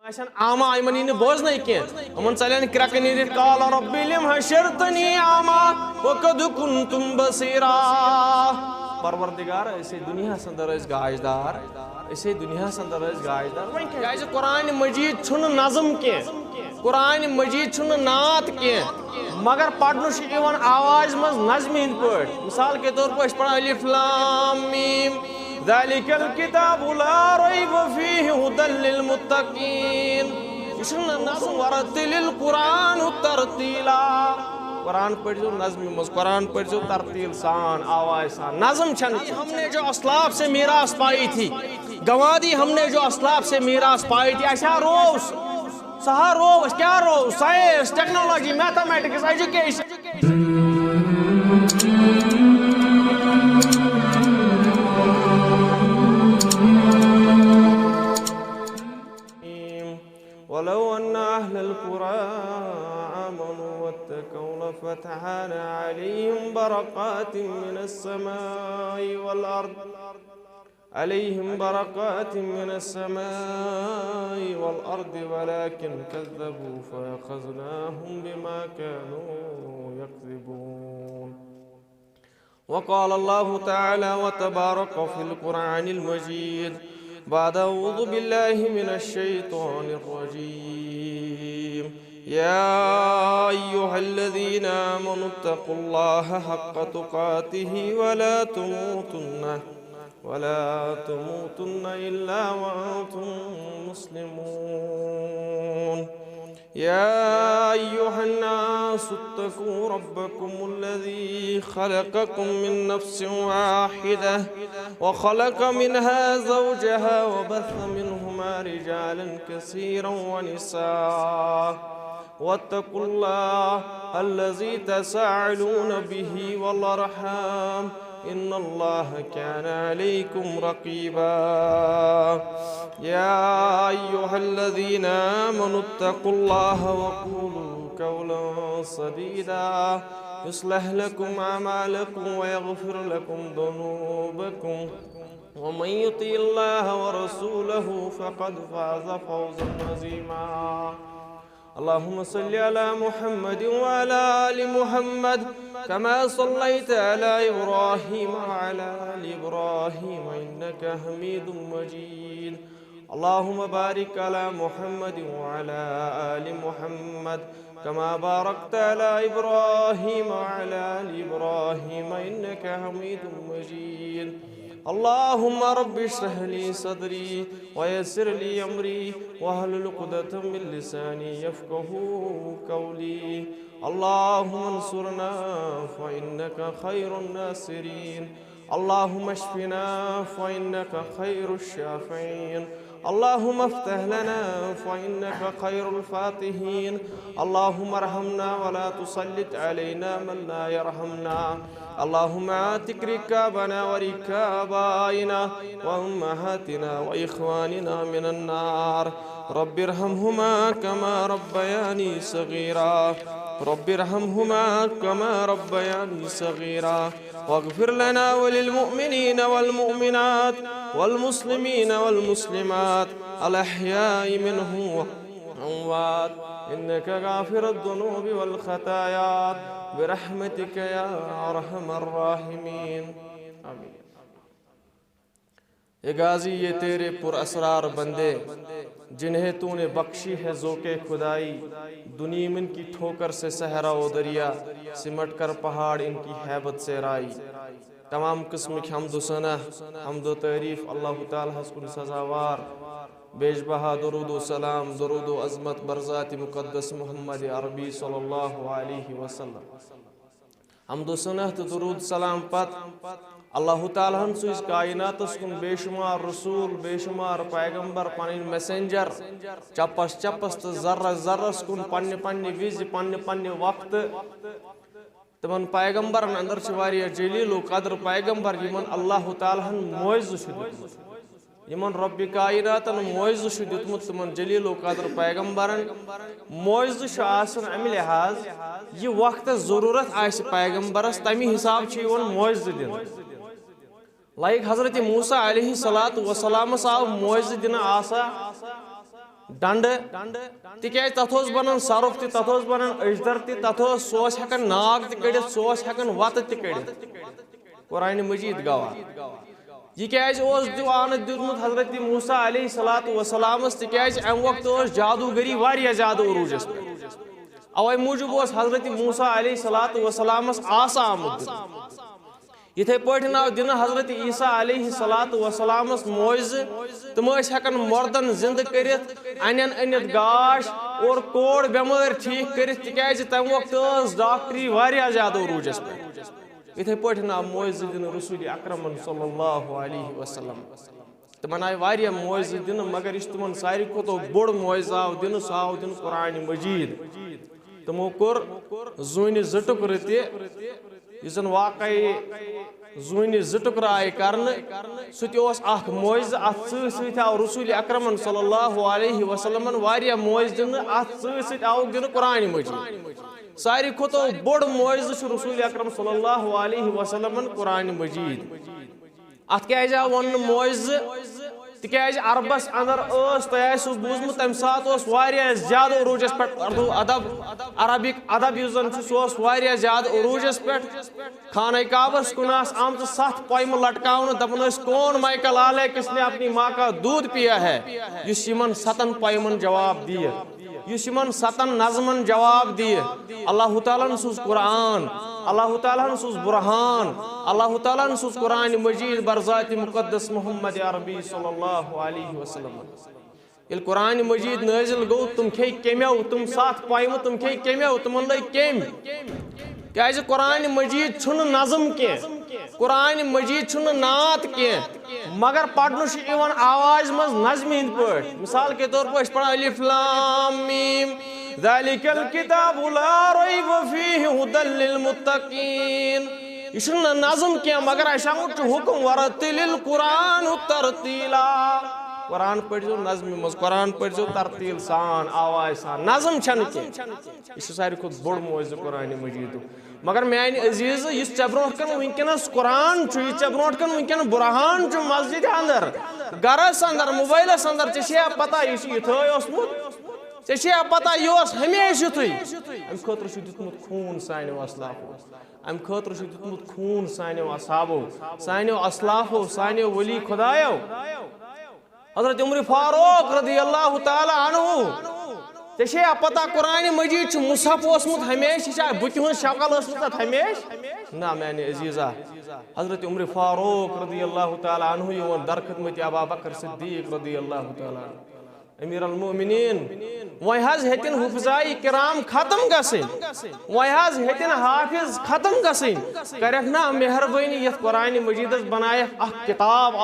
عشان عاما ايمنين بوزنا يكين ومن سالين كراكني قال ربي لم حشرتني عاما وقد كنتم بصيرا پروردگار اسے دنیا سندر اس گاجدار اسے دنیا سندر اس گاجدار گاج قرآن مجید چھن نظم کے قرآن مجید چھن نعت کے مگر پڑھنو شیوان آواز مز نظم ہند پڑھ مثال کے طور پر پڑھا الف لام میم ذلك الكتاب لا ريب فيه هدى للمتقين يشن نظم ورتل القرآن ترتيلا قرآن پڑھ جو نظم مز قرآن پڑھ جو ترتیل سان آواز سان نظم چھن ہم نے جو اسلاف سے میراث پائی تھی گوادی ہم نے جو اسلاف سے میراث پائی تھی ایسا روز سہا روز کیا روز سائنس ٹیکنالوجی میتھمیٹکس ایجوکیشن ولو أن أهل القرى آمنوا واتقوا لفتحنا عليهم بركات من السماء والأرض ولكن كذبوا فأخذناهم بما كانوا يكذبون وقال الله تعالى وتبارك في القرآن المجيد بعد أعوذ بالله من الشيطان الرجيم يا أيها الذين آمنوا اتقوا الله حق تقاته ولا تموتن إلا وأنتم مسلمون يا أيها الناس اتقوا ربكم الذي خلقكم من نفس واحدة وخلق منها زوجها وبث منهما رجالا كثيرا ونساء واتقوا الله الذي تساءلون به والأرحام إن الله كان عليكم رقيبا يا أيها الذين آمنوا اتقوا الله وقولوا قولا سديدا يصلح لكم أعمالكم ويغفر لكم ذنوبكم ومن يطع الله ورسوله فقد فاز فوزا عظيما اللهم صل على محمد وعلى آل محمد كما صليت على إبراهيم وعلى آل إبراهيم إنك حميد مجيد اللهم بارك على محمد وعلى آل محمد كما باركت على إبراهيم وعلى آل إبراهيم إنك حميد مجيد اللهم رب اشرح لي صدري ويسر لي أمري واحلل عقدة من لساني يفقهوا قولي اللهم انصرنا فإنك خير الناصرين اللهم اشفنا فإنك خير الشافعين اللهم افتح لنا فإنك خير الفاتحين اللهم ارحمنا ولا تسلط علينا من لا يرحمنا اللهم اعتق ركابنا وركاب آبائنا وأمهاتنا وإخواننا من النار رب ارحمهما كما ربياني صغيرا رب ارحمهما كما ربياني صغيرا واغفر لنا وللمؤمنين والمؤمنات والمسلمين والمسلمات الأحياء منهم والأموات إنك غافر الذنوب والخطايا برحمتك يا أرحم الراحمين آمين اے غازی یہ تیرے پر اسرار بندے جنہیں تو نے بخشی ہے ذوق خدائی دنیا من کی ٹھوکر سے صحرا و دریا سمٹ کر پہاڑ ان کی ہیبت سے رائی تمام قسم کی حمد و ثنا حمد و تعریف اللہ تعالیٰ کن سزاوار بیش بہا درود و سلام درود و عظمت برذات مقدس محمد عربی صلی اللہ علیہ وسلم حمد و ثنا تو درود سلام پت اللہ تعالیٰ سوز کائنات کن بے شمار رسول بے شمار پیغمبر پنن میسنجر چپس چپس تو ذرس ذرس کن پنہ پنہ وز پنہ وقت تمن پیغمبرن اندر واریاہ جلیل و قدر پیغمبر یمن اللہ تعالیٰ معزز یمن رب کائناتن معزز دیتمت تمن جلیل و قدر پیغمبرن معزز آسن امہ لحاظ یہ وقت ضرورت آس پیغمبرس تمہ حساب معزز دن لائک حضرت موسیٰ علیہ السلام آو معزز دن آسا ڈنڈ تکیاز تتھ اوس بنان صرف تہ تتھ اوس بنان اجدر تہ تتھ اوس سہ اوس ہیکان ناگ تہ کڑتھ سہ اوس ہیکان وتہ تہ کڑتھ قرآن مجید گواہ یہ کیاز اوس دیوانت دیتمت حضرت موسیٰ علیہ الصلوۃ والسلام تکیاز ام وقت اوس جادوگری واریاہ زیادہ عروجس پہ اوے موجوب اوس حضرت موسیٰ علیہ الصلوۃ والسلام آسا آمت یتھے پٲٹھۍ آو دن حضرت عیسیٰ علیہ الصلوۃ والسلام معجزہ تم ٲسۍ ہیکان مردن زندہ کرتھ انین أنِتھ گاش اور کوڑ بیمار ٹھیک کرتھ تکیاز تمہ وقت ٲس ڈاکٹری واریاہ زیادہ عروجس پہ یتھے پٲٹھۍ آو معجزہ دن رسول اکرم صلی اللہ علیہ وسلم تمن آئی واریاہ معجزہ دن مگر اس تمن ساروی کھۄتہٕ بوڑ معجزہ آو دن سہ آو دن قرآن مجید تمو کور زونہِ زٕ ٹُکرٕ تہِ یُس زن واقعی زونہِ زٕ ٹُکرٕ آیہِ کرنہٕ سُہ تہِ اوس اکھ معجزہ اتھ سۭتۍ سۭتۍ آو رسول اکرمن صلی اللہ علیہ وسلمن واریاہ معجزہ دنہٕ اتھ سۭتۍ سۭتۍ آوُکھ دنہٕ قرآن مجید ساروی کھۄتہٕ بوڑ معجزہ چھُ رسول اکرم صلی اللہ علیہ وسلمن قرآن مجید ات کیازِ آو وننہٕ معجزہ تکیاز عربس اندر تۄہہِ آسِوٕ بوٗزمُت تمہِ ساتہٕ اوس واریاہ زیادٕ عروجس پٮ۪ٹھ اردو ادب عربک ادب یُس زن چھُ سُہ اوس واریاہ زیادٕ عروجس پٮ۪ٹھ خانہ کعبس کُن آسہٕ آمژٕ 7 پۄیمہٕ لٹکاونہٕ دپان ٲسۍ کون مائیکل آلے کس نے اپنی ماں کا دودھ پیا ہے یُس یمن 7 پۄیمن جواب دِیہِ یُس یمن 7 نظمن جواب دِیہِ اللہ تعالیٰ ہن سوٗز قرآن اللہ تعالیٰ ہن سوٗز برہان اللہ تعالیٰ ہن سوٗز قرآن مجید برذات مقدس محمد عربی صلی اللہ علیہ وسلم یل قرآن مجید نازل گو تم کھے کیمیو تم 7 پۄیمہٕ تم کھے کیمیو تمن لٔگۍ کیٚمۍ کیازِ قرآن مجید چھُنہٕ نظم کینٛہہ قرآن مجید چھُنہٕ نعت کینٛہہ مگر پرنہٕ چھُ یِوان آواز منٛز نظمہِ ہٕنٛدۍ پٲٹھۍ مثال کے طور پر أسۍ پران الف لام میم ذالک الکتاب لا ریب فیہ ھدی للمتقین یہ چھُنہٕ نظم کینٛہہ مگر اسہِ آمُت چھُ حکم ورتل القرآن ترتیلا قرآن پٔرزیو نظمہِ منٛز قرآن پٔرزیو ترتیل سان آواز سان نظم چھنہٕ کینٛہہ یہ چھُ ساروی کھۄتہٕ بوڑ معجزہ قرآن مجیدُک مگر میانہِ عزیز یُس ژےٚ برونٛٹھ کَنہِ وٕنکیٚنس قرآن چھُ یہِ ژےٚ برونٛٹھ کَنہِ وٕنکیٚن بُرہان چھُ مسجدِ اندر گرس اندر موبایلس اندر ژےٚ چھےٚ پتہ یہِ چھُ یِتھٲے اوسمُت ژےٚ چھےٚ پتہ یہِ اوس ہمیشہِ یِتھُے امہِ خٲطرٕ چھُ دیُتمُت خوٗن سانیو اسلافو امہِ خٲطرٕ چھُ دیُتمُت خوٗن سانیو اصحابو سانیو اسلافو سانیو ولی خۄدایو حضرت عمر فاروق رضی اللہ تعالیٰ عنہ ژےٚ چھےٚ پتہ قرآن مجید چھُ مصحف اوسمُت ہمیشہِ یہِ چھا بُتھِ ہٕنٛز شکل ٲسمٕژ اتھ ہمیشہِ نہ میانہِ عزیزا حضرت عمر فاروق رضی اللہ تعالیٰ عنہ یِوان درخدمت ابا بکر صدیق رضی اللہ تعالیٰ عنہ امیر المؤمنین وۄنۍ حظ ہیٚتِن حفظائی کرام ختم گژھٕنۍ وۄنۍ حظ ہیٚتِن حافظ ختم گژھٕنۍ کریکھ نا مہربٲنی یتھ قرآن مجیدس بنایکھ اکھ کتابہِ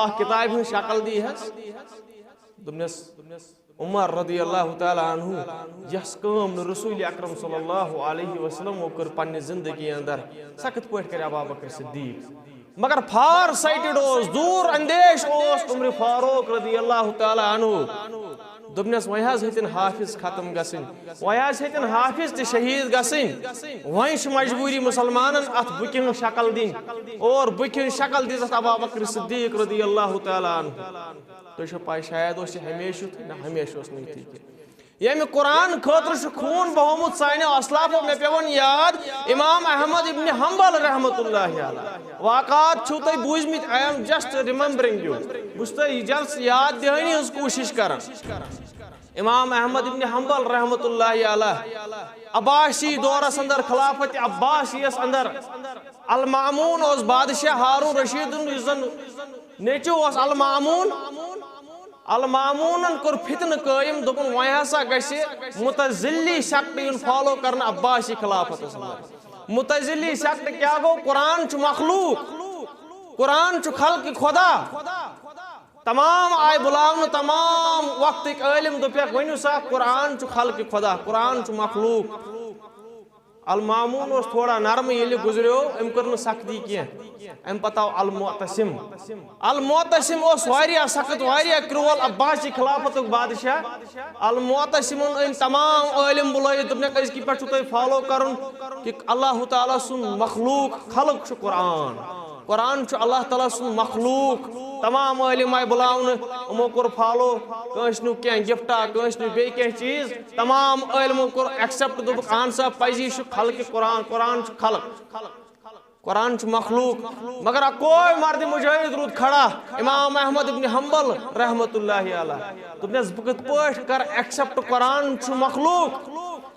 ہٕنٛز شکل دیٖہس دوٚپنس عمر رضی اللہ تعالیٰ عنہ یس کٲم نہٕ رسول اکرم صلی اللہ علیہ وسلمو کٔر پننہِ زندگی اندر سۄ کِتھ پٲٹھۍ کرِ ابا بکر صدیق مگر فار سایٹڈ اوس دوٗر اندیش اوس عمر فاروق رضی اللہ تعالیٰ عنہ دوٚپنس وۄنۍ حظ ہیٚتِن حافظ ختم گژھٕنۍ وۄنۍ حظ ہیٚتِن حافظ تہِ شہیٖد گژھٕنۍ وۄنۍ چھِ مجبوٗری مُسلمانن اتھ بُکہِ ہٕنٛز شکل دِنۍ اور بُکہِ ہٕنٛز شکل دِژ ابا بکر صدیق رضی اللہ تعالیٰ عنہ تۄہہِ چھو پاے شاید اوس یہِ ہمیشہِ یُتھُے نہ ہمیشہِ اوس نہٕ یُتھُے کینٛہہ ییٚمہِ قرآن خٲطرٕ چھُ خوٗن بہومُت سانیو اسلافو مےٚ پیوٚوُن یاد امام احمد ابن حنبل رحمۃ اللہ علیہ واقعات چھُو تۄہہِ بوٗزمٕتۍ آی ایم جسٹ رِممبرنگ یوٗ بہٕ چھُس تۄہہِ جلد یاد دِہٲنی ہٕنٛز کوٗشش کران امام احمد ابن حنبل رحمۃ اللہ علیہ عباسی دورس اندر خلافت عباسیس اندر المامون اوس بادشاہ ہارون رشیدن یُس زن نیٚچوٗ اوس المامونن کوٚر فتنہٕ قٲیِم دوٚپُن وۄنۍ ہسا گژھِ متزلی سیکٹ یُن فالو کرنہٕ عباسی خلافتس اندر متزلی سیکٹ کیٛاہ گوٚو قرآن چھُ مخلوق قرآن چھُ خلقہِ خۄدا تمام آیہِ بُلاونہٕ تمام وقتٕکۍ عٲلم دوٚپیکھ ؤنِو سا قرآن چھُ خلقہِ خۄدا قرآن چھُ مخلوق المامون اوس تھوڑا نرمہٕ ییٚلہِ گُزریو أمۍ کٔر نہٕ سختی کینٛہہ امہِ پتہٕ آو المعتصم اوس واریاہ سخت واریاہ کرٛوٗل عباسی خلافتُک بادشاہ المعتصمن أنۍ تمام عٲلم بُلٲیِتھ دوٚپنکھ أزکہِ پٮ۪ٹھ چھُو تۄہہِ فالو کرُن کہِ اللہ تعالیٰ سُنٛد مخلوق خلق چھُ قرآن قرآن چھُ اللہ تعالیٰ سُنٛد مخلوق تمام علم آئی بلاؤن امو کور فالو کنس نو کیا گفٹا کنس نو بے کیا چیز تمام علموں کور ایکسپٹ دوبک آن سا پزی خلق قرآن قرآن خلق قرآن مخلوق مگر کوئی مرد مجاہد رود کھڑا امام احمد ابن حنبل رحمت اللہ علیہ دپنس بہ کت پٲٹھۍ کر ایکسپٹ قرآن مخلوق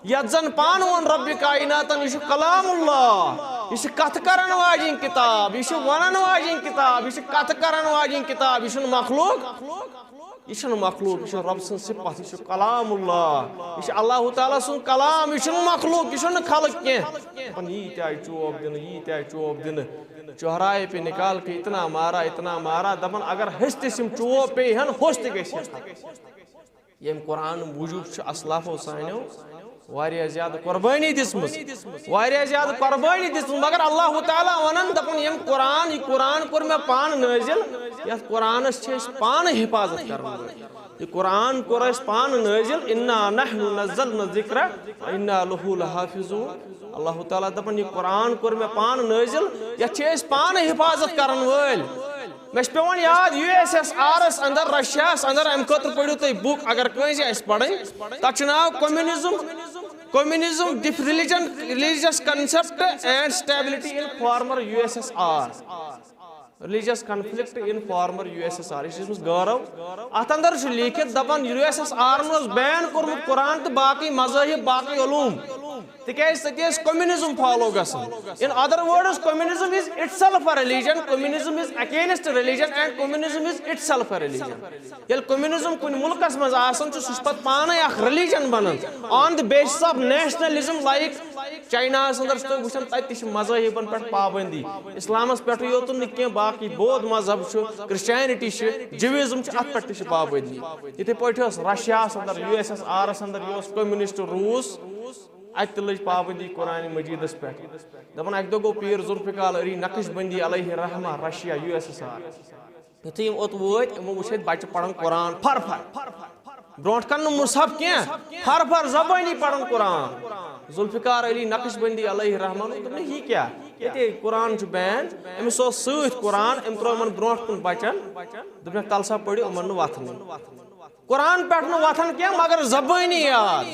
یت زن پان ون رب کائناتن یہ کلام اللہ یہ کت کرن واجن کتاب یہ ونن واجن کتاب یہ کت کرن واجن کتاب یہ مخلوق یہ مخلوق یہ رب سن صفت یہ کلام اللہ یہ اللہ تعالیٰ سن کلام یہ مخلوق یہ خلق کی یہ آئی چوب دن یہ آئی چوب دن چہرائے پہ نکال کے اتنا مارا دپن اگر ہس تم چوب پہ ہن ہوش تہ یم قرآن موجود اسلاف و سانو واریاہ زیادہ قربانی دسمت واریاہ زیادہ قربانی دسمت مگر اللہ تعالیٰ ونن دپن یم قرآن کور میں پان نازل یت قرآنس پان حفاظت کرن یہ قرآن کور اس پان نازل انا نحن نزلنا الذکر انا لہ لحافظون اللہ تعالیٰ دپن یہ قرآن کور میں پان نازل یت پان حفاظت کرن ول میں پیون یاد USSR اندر رشیا اندر ام خاطر پڑھو تھی بک اگر کنس آس پڑھیں تک now communism religious concept and stability in former USSR religious conflict in former USSR یہ غورو ات اندر لکھت دپان USSR بین کورمت قرآن تو باقی مذاہب باقی علوم تکیاز ست کمیونزم فالو گژھان in other words communism is itself a religion communism is against religion and communism is itself a religion یل کمیونزم کن ملکس مز آسان چھ پت پانے اخ religion بنان on the basis of nationalism like China اندر تھی وچان تتہ مذاہبن پہ پابندی اسلامس پہ یوتن کی باقی بود مذہب کرسچینٹی جویزم ات پہ پابندی اتھے پہ رشیا اندر USSR اندر یہ کمیونسٹ روس ات لج پابندی قرآن مجیدس پہ دپان اک دہ گو پیر ذوالفقار علی نقش بندی علیہ رحمہ رشیا USSR یتھے یم اوت وٲتۍ یمو وچھ بچہ پران قرآن فر برونٹ کن مصحف کی فر زبانی پران قرآن ذوالفقار علی نقش بندی علیہ رحمہ دپن یہ کیا یہ قرآن بین امس ست قرآن ام ترو من برونٹ کن بچن دپن تل سا پڑھو امن وتھن قرآن پہ وتھن کی مگر زبانی یاد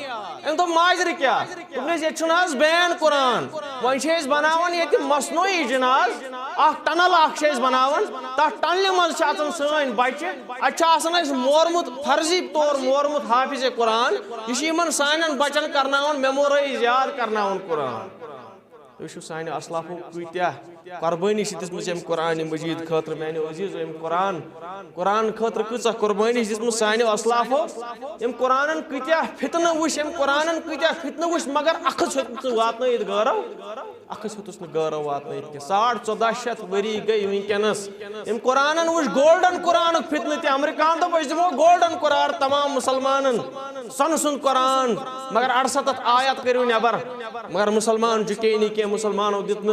ام دپ ماجر کیا دپنس یہ بین قرآن ون بناوان یہ مصنوعی جناز اخ ٹنل اخ بناوان تر ٹنل مز سن بچہ اتنا مورمت فرضی طور مورمت حافظ قرآن یہ سان بچن کرناوان میمورائز یاد کرناوان قرآن تھی سانہ اسلافو کتیا قربانی دم قرآن مجید خاطر میانہ عزیز قرآن خاطر کچھ قربانی دم سانہ اسلافو ام قرآن کتیا فتنہ وچ ام قرآن کتیا فتنہ وچ مگر اخس واتن غورو اخس ہتس غورو واتن کی 1450 وری گئی ونکس ام قرآن وچ گولڈن قرآن فتنہ تہ امریکہ دپ دمو گولڈن قرآن تمام مسلمانن سن قرآن مگر 68 آیت کرو نبر مگر مسلمان جکے نہیں کی مسلمانوں دت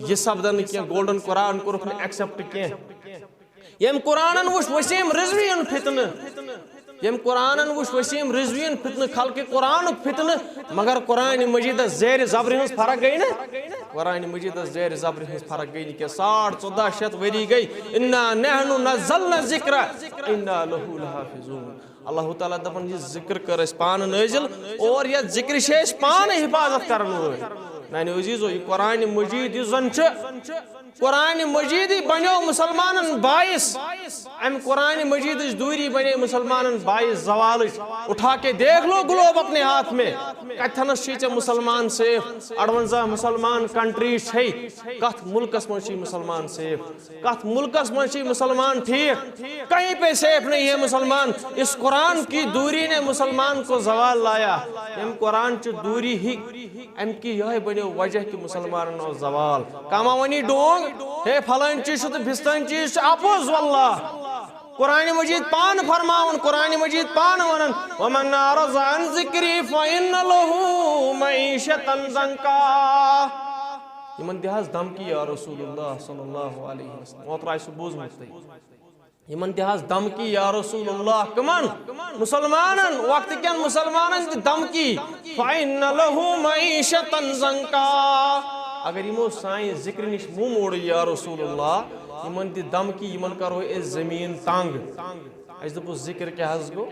یہ سپدن کی گولڈن قرآن کورک ایکسپٹ کی یم قرآن وچ وسیم رضوین فتنہ یم قرآن وچ وسیم رضوین فتنہ خلق قرآن فتنہ مگر قرآن مجید زیر زبر ہز فرق گئی نا قرآن مجید زیر زبر ہز فرق گئی کہ 1450 وری گئی انا نحن نزلنا الذکر انا لہ لحافظون اللہ تعالیٰ دپن یہ ذکر کر اس پان نازل اور یہ ذکر شیش پان حفاظت کرن وول میانہ عزیزو یہ قرآن مجید یہ زن قرآن مجید بنو مسلمان باعث ام قرآن مجید دوری بنے مسلمان باعث زوال اٹھا کے دیکھ لو گلوب اپنے ہاتھ میں کتنس چھ مسلمان سیف 58 مسلمان کنٹری ہے کت ملکس من مسلمان سیف کت ملکس من مسلمان ٹھیک کہیں پہ سیف نہیں ہے مسلمان اس قرآن کی دوری نے مسلمان کو زوال لایا ام قرآن چ دوری ہی ام کی یہ بنو وجہ کہ مسلمان نو زوال کاما ونی ڈونگ ہے پھلان چیز تو بھستان چیز اپوز واللہ قرآن مجید پان فرماون قرآن مجید پان ونن ومن اعرض عن ذکری فإن له معیشتا ضنکا یمن دہاز دھمکی یا رسول اللہ صلی اللہ علیہ وسلم اوترائی سو بوزمت یمن دہاز دھمکی یا رسول اللہ کمن مسلمانن وقت کین مسلمانن دھمکی فإن له معیشتا ضنکا اگر یمو سائیں ذکر نش منہ موڑ یا رسول اللہ یمن دی دم کی یمن کرو اس زمین تنگ اس دپو ذکر کیا حض گو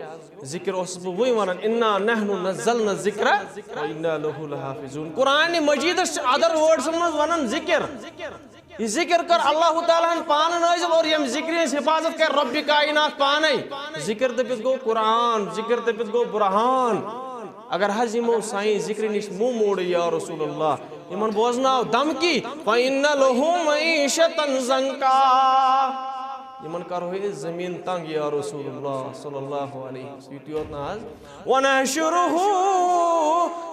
ذکر اس بو وہی ونان انا نحن نزلنا الذکر وانا له لحافظون قرآن مجید ادر ورڈز من ونان ذکر یہ ذکر کر اللہ تعالیٰ پان نازل اور یم ذکر حفاظت کر رب کائنات پانے ذکر دپت گو قرآن ذکر دپت گو برہان اگر حض یمو سائیں ذکر نش منہ موڑ یا رسول اللہ یمن بوزناو دم کی فَإِنَّ لَهُ مَعِيشَةً ضَنْكَا یمن کرو ہے زمین تنگ یا رسول اللہ صلی اللہ علیہ وسلم وَنَحْشُرُهُ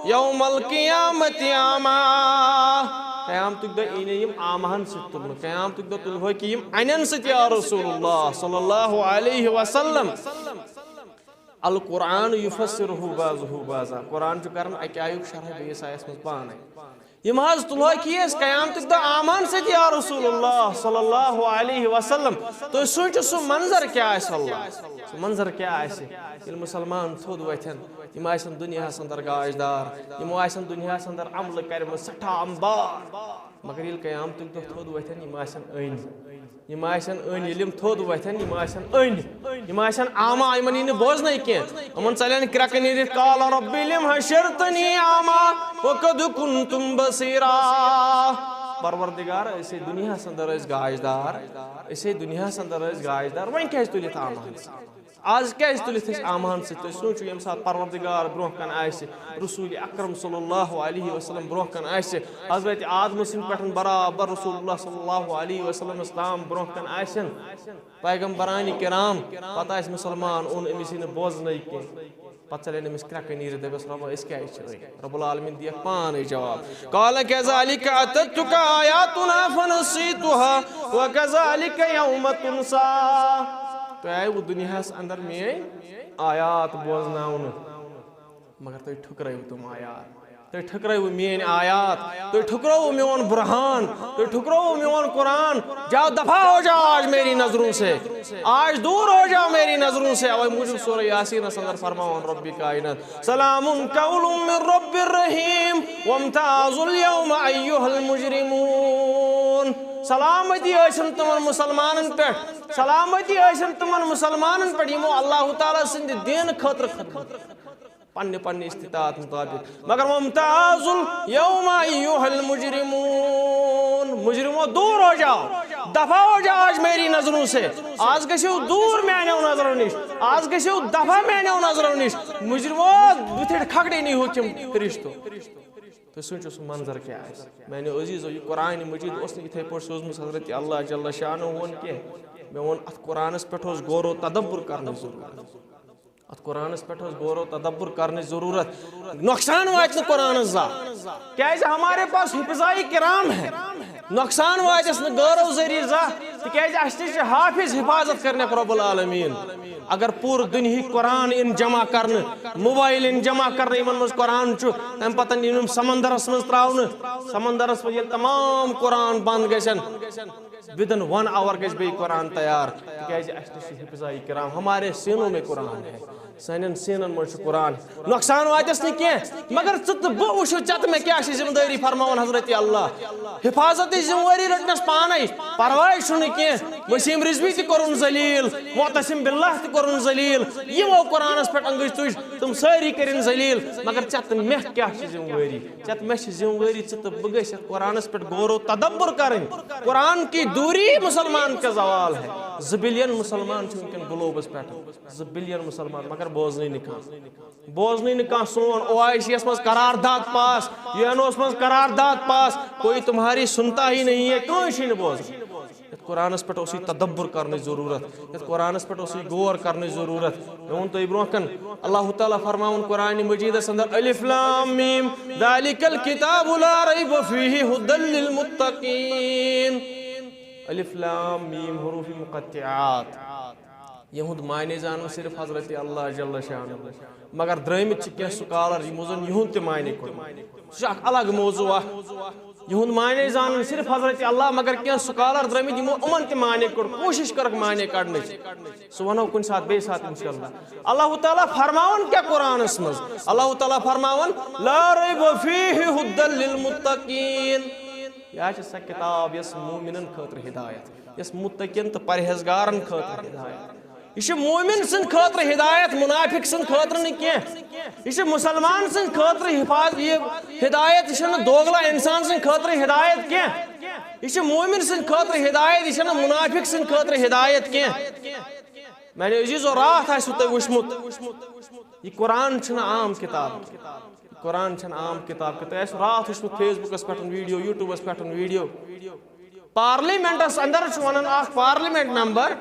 يَوْمَ الْقِيَامَةِ عَامًا قیام تک دہ این یم آمہن ست تلن قیام تک دہ تلو کہ یم انن ست یا رسول اللہ صلی اللہ علیہ وسلم القرآن یفسرہ بعضہ بعضا قرآن چھ کرن اکی آیوک شرح بیس آیس مز پانے یم حض تلو کہ اس قیام تک دہ آمہن ست یا رسول اللہ صلی اللہ علیہ وسلم تو سوچ سو منظر کیا ہے اللہ سو منظر کیا ہے یل مسلمان تھود ویتھن یم آسن دنیا اندر گاجدار یم آسن دنیا اندر عمل کرم سٹھا امبار مگر یل قیام تک دہ تھود ویتھن یم آسن این یم آسن این یل یم تھود ویتھن یم آسن این یم آسن آما یمن این بوزنے کی امن چلین کرک نیرت قال ربی لم حشرتنی آما وقد کنتم بصیرا پروردگار اسے دنیا اندر اس گاجدار اسے دنیا اندر اس گاجدار وین کیس تلیت آمان آج کیا اس تلیت اس آمان سے تو سوچو یم ساتھ پروردگار بروہ کن آئیسے رسول اکرم صلی اللہ علیہ وسلم بروہ کن آئیسے حضرت آدم سن پٹھن برابر رسول اللہ صلی اللہ علیہ وسلم اسلام بروہ کن آئیسن پیغمبرانی کرام پتہ اس مسلمان ان امیسی نے بوز نہیں کی پتہ چلے نمس کرک نیر دبس رب اس کیا چھ رب العالمین دیا پانے جواب قال كذلك اتتك آیاتنا فنسیتها وكذلك يوم تنسى تو آئے وہ دنیا اندر میں آیات بوزناؤن مگر تو ٹھکرائی تم آیات تو ٹھکرائی مین آیات تو ٹھکراؤ میون برہان تو ٹھکراؤ میون قرآن جاؤ دفع ہو جاؤ آج میری نظروں سے آج دور ہو جاؤ میری نظروں سے اوہ مجھے سورہ یاسین اندر فرماؤن ربی کائنات سلام قول من رب الرحیم وامتاز اليوم ایوہ المجرمون سلامتی ایسن تمن مسلمانن پیٹ سلامتی ایسن تمن مسلمانن پیٹ یمو اللہ تعالیٰ سند دین خطر پنہ پنہ استطاعت مطابق مگر ممتاز اليوم ایوہ المجرمون مجرموں دور ہو جاؤ دفع ہو جاؤ آج میری نظروں سے آج گشو دور میں آنے نظروں نیش آج گشو دفع میں آنے نظروں نیش مجرموں بتھیڑ کھگڑے نہیں ہو چم فرشتو تو سوچو سو منظر کیا ہے میں نے عزیز یہ قرآن مجید اس نے اتھے پوچھ سوزمس حضرت اللہ جل شانہ ون کے میں ون ات قرآن اس پٹھوز غور و تدبر کرنے ضرورت ات قرآن اس پٹھوز غور و تدبر کرنے ضرورت نقصان وائت قرآن ازا کیا ہے ہمارے پاس حفظائی کرام ہے نقصان وائت اس نے غور و ذریعہ زا کیا ہے اشتیش حافظ حفاظت کرنے رب العالمین اگر پور دنہی قرآن ان جمع کرنے موبائل ان جمع کرنے ایمن مز قرآن چو تم پتہ نہیں سمندر اس مز تراؤن سمندر اس مز تمام قرآن بند گشن within 1 hour گش بے قرآن تیار کیازِ اسہ حفظائی کرام ہمارے سینوں میں قرآن ہے سانن سینن مجھ قرآن نقصان واتس نہیں کی مگر ژت بہ وچھو چت میں کیا ذمہ داری فرماون حضرت اللہ حفاظت ذمہ داری رٹنس پانے پرواہ چھُنہٕ کینٛہہ وسیم رضوی تہ کوٚرُن ذلیل معتصم باللہ تہ کوٚرُن ذلیل یمو قرآنس پٮ۪ٹھ انگج تُج تم سٲری کٔرِن ذلیل مگر ژت مےٚ کیا ذمہ داری ژت مےٚ چھِ ذمہ داری ژٕ تہٕ بہٕ گٔژھۍ یتھ قرآنس پٮ۪ٹھ غور و تدبر کرٕنۍ قرآن کی دوری مسلمان کا زوال ہے 2 بلین مسلمان چھِ ونکٮ۪ن گلوبس پٮ۪ٹھ 2 بلین مسلمان مگر بوزنٕے نہٕ کانٛہہ سون OIC یس منٛز قرارداد پاس UNO یس منٛز قرارداد پاس کوئی تمہاری سنتا ہی نہیں ہے کٲنٛسہِ چھُنہٕ بوزان یتھ قرآنس پٮ۪ٹھ اوسُے تدبر کرنٕچ ضروٗرت یتھ قرآنس پٮ۪ٹھ اوسُے غور کرنٕچ ضروٗرت مےٚ ووٚن تۄہہِ برونٛہہ کن اللہ تعالیٰ فرماوُن قرآنِ مجیدس اندر الف لام میم ذالک الکتاب لا ریب فیہ ھدی للمتقین الف لام میم حروف مقطعات یہود معنی زانو صرف حضرت اللہ جل شانہ مگر درامت کیا سکالر یمو زن یہود تہ معنی کوٚرمُت سُہ چھُ الگ موضوع یہود معنی زانن صرف حضرت اللہ مگر کیا سکالر درامت یمو یمن تہ معنی کوٚر کوشش کرک معنی کڑنٕچ سُہ ونو کُنہِ ساتہٕ بیٚیہِ ساتہٕ انشاءاللہ اللہ تعالیٰ فرماون کیا قرآنس منٛز اللہ تعالیٰ فرماون لا ریب فیہ ھدی للمتقین یہ چھِ سۄ کتاب یس مومنن خٲطرٕ ہدایت یس متقین تو پرہیزگارن خاطر ہدایت یہ مومن سن خاطر ہدایت منافق سن خاطر نہیں کی یہ مسلمان سن خاطر حفاظت یہ ہدایت یہ دوگلا انسان سن خاطر ہدایت کی یہ مومن سن خاطر ہدایت یہ منافق سن خاطر ہدایت کی میں نے عزیزو رات آسو تہ وچھمت یہ قرآن چھنا عام کتاب قرآن چھنا عام کتاب کہ تہ رات وچھمت فیس بکس پہ ویڈیو یوٹیوبس پہ ویڈیو پارلیمنٹس اندر ونان اخ پارلیمنٹ ممبر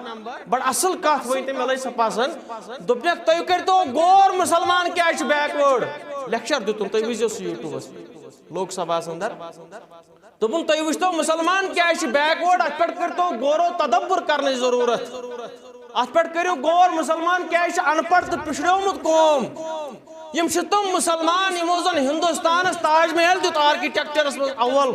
بڑ اصل کت ون تم مے لج سا پسند دپنک تھی کرتو غور مسلمان کیا بیک ورڈ لیکچر دتن تھی وچھو سہ یوٹیوبس لوک سبھاس اندر دپن تھی وچھتو مسلمان کیا بیک ورڈ ات پہ کرتو غور و تدبر کرنے ضرورت ات پہ کرو غور مسلمان کیا ان پڑھ تو پچھڑومت قوم یم تم مسلمان یمو زن ہندوستانس تاج محل دیت آرکیٹیکچرس من اول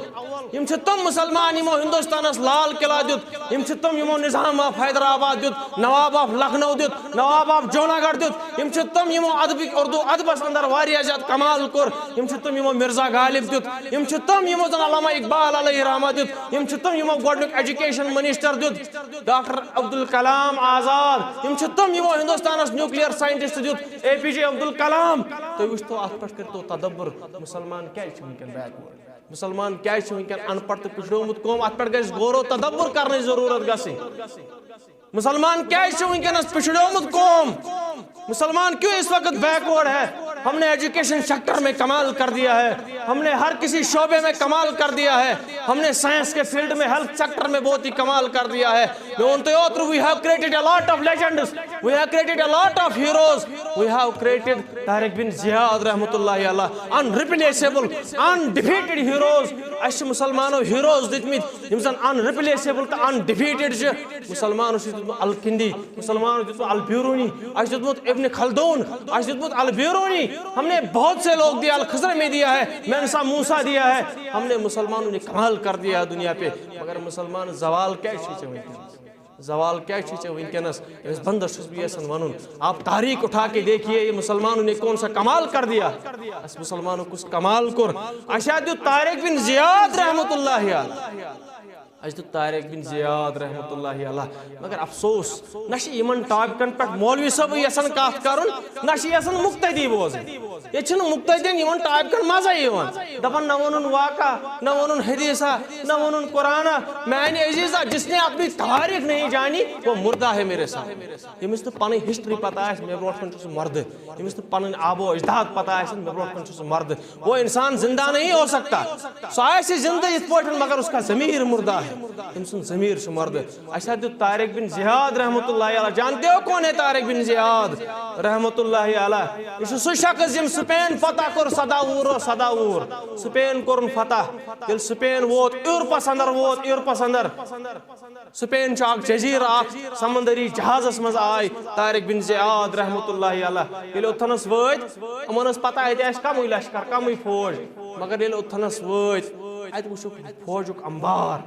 یم تم مسلمان یمو ہندوستانس لال قلعہ دیت یم تم یمو نظام آف حیدرآباد دیت نواب آف لکھنؤ دیت نواب آف جونا گڑھ دیت یم تم یمو ادبی اردو ادبس اندر واریاہ زیادہ کمال کور یم تم یمو مرزا غالب دیت یم تم یمو زن علامہ اقبال علیہ رحمہ دیت یم تم یمو گۄڈنیُک ایجوکیشن منسٹر دیت ڈاکٹر عبدالکلام آزاد یم تم یمو ہندوستانس نیوکلیئر سائنٹسٹ دیت اے پی جے عبدالکلام تو وچھتو ات پہ کرتو تدبر مسلمان کیا ونکن بیک ورڈ مسلمان کیا ونکن ان پڑھ تو پچھڑومت قوم ات پہ گژھِ غور و تدبر کرنے ضرورت گژھٕنۍ مسلمان کیا ونکس پچھڑومت قوم مسلمان کیوں اس وقت بیک ورڈ ہے ہم نے ایجوکیشن سیکٹر میں کمال کر دیا ہے ہم نے ہر کسی شعبے میں کمال کر دیا ہے ہم نے سائنس کے فیلڈ میں ہیلتھ سیکٹر میں بہت ہی کمال کر دیا ہے we have created a lot of legends we have created a lot of heroes we have created Tariq bin Ziyad rahmatullahi Allah unreplaceable undefeated heroes اس مسلمانو heroes دتمت یم زن unreplaceable تو undefeated مسلمانو Al-Kindi مسلمانو البیرونی اس دتمت ابن خلدون اس دتمت البیرونی ہم نے بہت سے لوگ دیا الخضر میں دیا ہے مینسا موسیٰ دیا ہے ہم نے مسلمانوں نے کمال کر دیا ہے دنیا پہ مگر مسلمان زوال کیا چیز ہے زوال کیا چیز ہے ونکس اس بندس بھی ایسا ونن آپ تاریخ اٹھا کے دیکھیے یہ مسلمانوں نے کون سا کمال کر دیا اس مسلمانوں کس کمال کر اشاد طارق بن زیاد رحمت اللہ علیہ اجد طارق بن زیاد رحمت اللہ علیہ مگر افسوس نش یمن ٹاپکن پہ مولوی صاحب یسن کات کرن نش یسن مقتدی بوزن یہ چھن مقتدین یمن ٹاپکن مزہ یوان دپن نہ ونن واقعہ نہ ونن حدیثہ نہ ونن قرآنہ میانہ عزیزہ جس نے اپنی تاریخ نہیں جانی وہ مردہ ہے میرے ساتھ یمس تو پنن ہسٹری پتہ ہے میں برونٹ کن چھس مرد یمس تو پنن آب و اجداد پتہ ہے میں برونٹ کن چھس مرد وہ انسان زندہ نہیں ہو سکتا سو ایسی زندہ اس پوٹن مگر اس کا ضمیر مردہ ہے انسان ضمیر سے مرد اشد طارق بن زیاد رحمت اللہ علیہ جانتے ہو کون ہے طارق بن زیاد رحمت اللہ علیہ یہ سو شخص یم سپین فتح کر صداور سپین کرن فتح دل سپین ووت یورپس اندر سپین چاک جزیرہ سمندری جہازس مز آئی طارق بن زیاد رحمت اللہ علیہ یل اوتھنس وٲتۍ یمن ٲس پتہ اتہِ آسہِ کمٕے لشکر کمٕے فوج مگر ییٚلہِ اوتھنس وٲتۍ ات وچھک فوجک امبار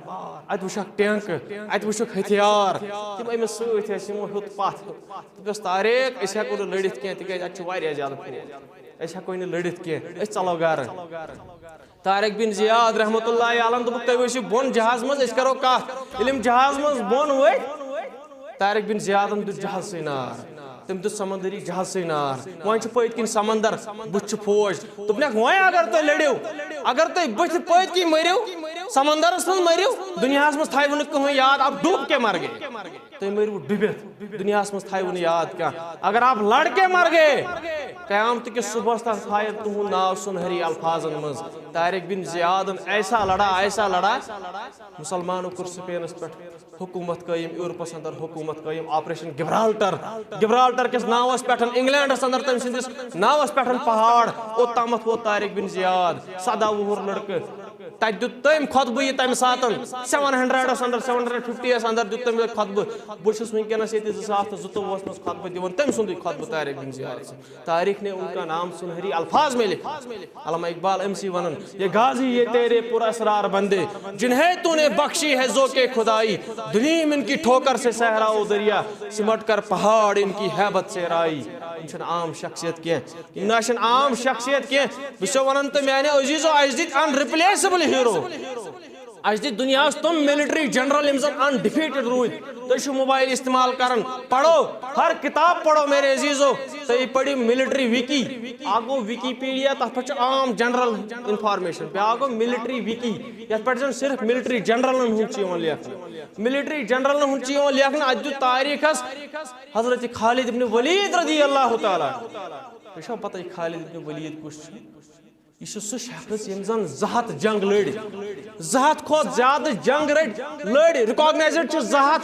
ات وچھک ٹینک ات وچھک ہتھیار تم امس سۭتۍ ٲسۍ یمو ہیوٚت پتھ دوٚپُس طارق أسۍ ہٮ۪کو نہٕ لٔڑِتھ کینٛہہ تِکیٛازِ اتہِ چھُ واریاہ زیادٕ فوج أسۍ ہٮ۪کوے نہٕ لٔڑِتھ کینٛہہ أسۍ ژلو گرٕ طارق بن زیاد رحمت اللہ علیہ دوٚپُکھ تُہۍ ؤسِو بۄن جہاز منٛز أسۍ کرو کتھ ییٚلہِ یِم جہاز منٛز بۄن ؤتھۍ طارق بن زیادن دیُت جہازسٕے نار تم دیُت سمندری جہازسٕے نار وۄنۍ چھُ پٔتۍ کِنۍ سمندر بُتھِ چھُ فوج دوٚپنکھ وۄنۍ اگر تُہۍ لٔڑِو اگر تُہۍ بُتھِ پٔتۍ کِنۍ مٔرِو سمندرس منٛز مٔرِو دُنیاہس منٛز تھایوٕ نہٕ کٕہٕنۍ یاد آپ ڈوب کے مر گئے تُہۍ مٔرِو ڈُبِتھ دُنیاہس منٛز تھایوٕ نہٕ یاد کانٛہہ اگر آپ لڑ کے مر گئے قیامت کس صبحس تک تھایہِ تُہُنٛد ناو سُنہری الفاظن منٛز طارق بن زیادن ایسا لڑا مسلمانو کوٚر سپینس پٮ۪ٹھ حکومت قٲیِم یورپس اندر حکومت قٲیِم آپریشن گبرالٹر کس ناوس پٮ۪ٹھ انگلینڈس اندر تٔمۍ سٕنٛدِس ناوس پٮ۪ٹھ پہاڑ اوٚتامتھ ووت طارق بن زیاد 17 وُہُر لڑکہٕ تتہِ دیُت تٔمۍ خۄطبہٕ یہ تمہِ ساتن 700 اندر 750 اندر دیُت تٔمۍ خۄطبہٕ بہٕ چھُس ونکیٚنس ییٚتہِ 2022 منٛز خۄطبہٕ دِوان تٔمۍ سُنٛدُے خۄطبہٕ طارق بن زیاد سے تاریخ نے ان کا نام سنہری الفاظ میں لکھا علامہ اقبال امسی ونن یہ غازی یہ تیرے پر اسرار بندے جنہیں تو نے بخشی ہے ذوق خدائی دنیم ان کی ٹھوکر سے صحرا و دریا سمٹ کر پہاڑ ان کی ہیبت سے رائی ان عام شخصیت کی ان عام شخصیت کی بسو ونن تو میانے عزیزو اجدید ان ریپلیسبل ہیرو آج دی دنیا تم ملٹری جنرل انڈیفیٹڈ روز تھی موبائل استعمال کرن پڑھو ہر کتاب پڑھو میرے عزیزو تھی پڑھو ملٹری وکی اکھ گو وکیپیڈیا تر پہ عام جنرل انفارمیشن بیاکھ گو ملٹری وکی یت پہ زن صرف ملٹری جنرلن ہند لیکھن ملٹری جنرلن ہند لیکھن ات دیت تاریخس حضرت خالد ابن ولید رضی اللہ تعالیٰ تھی پتہ خالد ابن ولید کس یہ سہ شخص یم زن 200 جنگ لڑ 200 کھت زیادہ جنگ لڑ ریکاگنائزڈ 200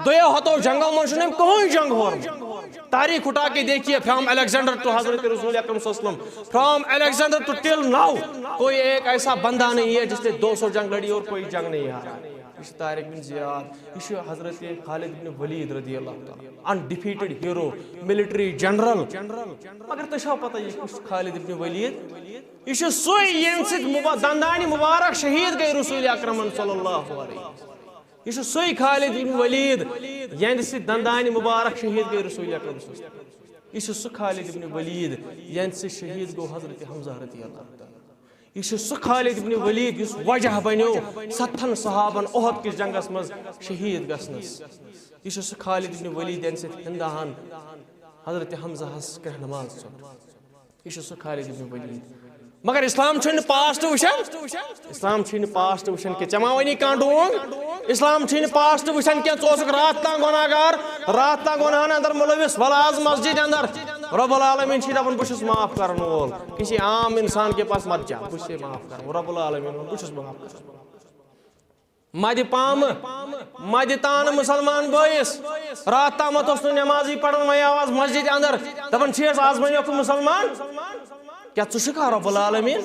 دو ہتو جنگوں من کہیں جنگ ہورمت تاریخ اٹھا کے دیکھیے فرام الیگزینڈر ٹو حضرت رسول اکرم صلی اللہ علیہ وسلم from Alexander to till now کوئی ایک ایسا بندہ نہیں ہے جس نے 200 جنگ لڑی اور کوئی جنگ نہیں ہارا یہ طارق بن زیاد یہ حضرت خالد بن ولید رضی اللہ تعالیٰ انڈیفیٹڈ ہیرو ملٹری جنرل مگر تھی پتہ یہ خالد بن ولید یہ سوئی یم سۭتۍ دندانہِ مبارک شہید گئی رسول اکرم صلی اللہ علیہ یہ سوئی خالد بن ولید یہند سۭتۍ دندانہِ مبارک شہید گئی رسول اکرم صلی اللہ علیہ وسلم یہ سہ خالد بن ولید یہند سۭتۍ شہید گو حضرت حمزہ رضی اللہ تعالیٰ یہ سہ خالد بن ولید اس وجہ بنو 7 صحابن احد کس جنگس مز شہید گسنس یہ سہ خالد بن ولید یہند سۭتۍ ہنداہن حضرت حمزہ ہس رہنماز ثپد یہ سہ خالد بن ولید مگر اسلام چھن پاسٹ وچھان اسلام چھن پاسٹ وچھان کہ چما ونی کان ڈونگ اسلام چھن پاسٹ وچھان کہ ژوسک رات تا گناہگار رات تا گناہن اندر ملوث ولاز مسجد اندر رب العالمین چھ دپان بشس معاف کرن وول کسی عام انسان کے پاس مت جا بشے معاف کر رب العالمین بشس معاف کر مد پام مد تان مسلمان بوئس رات تامت اس نمازی پڑھن وی آواز مسجد اندر دپان چھس آز بنیوک مسلمان کیا ژھا رب العالمین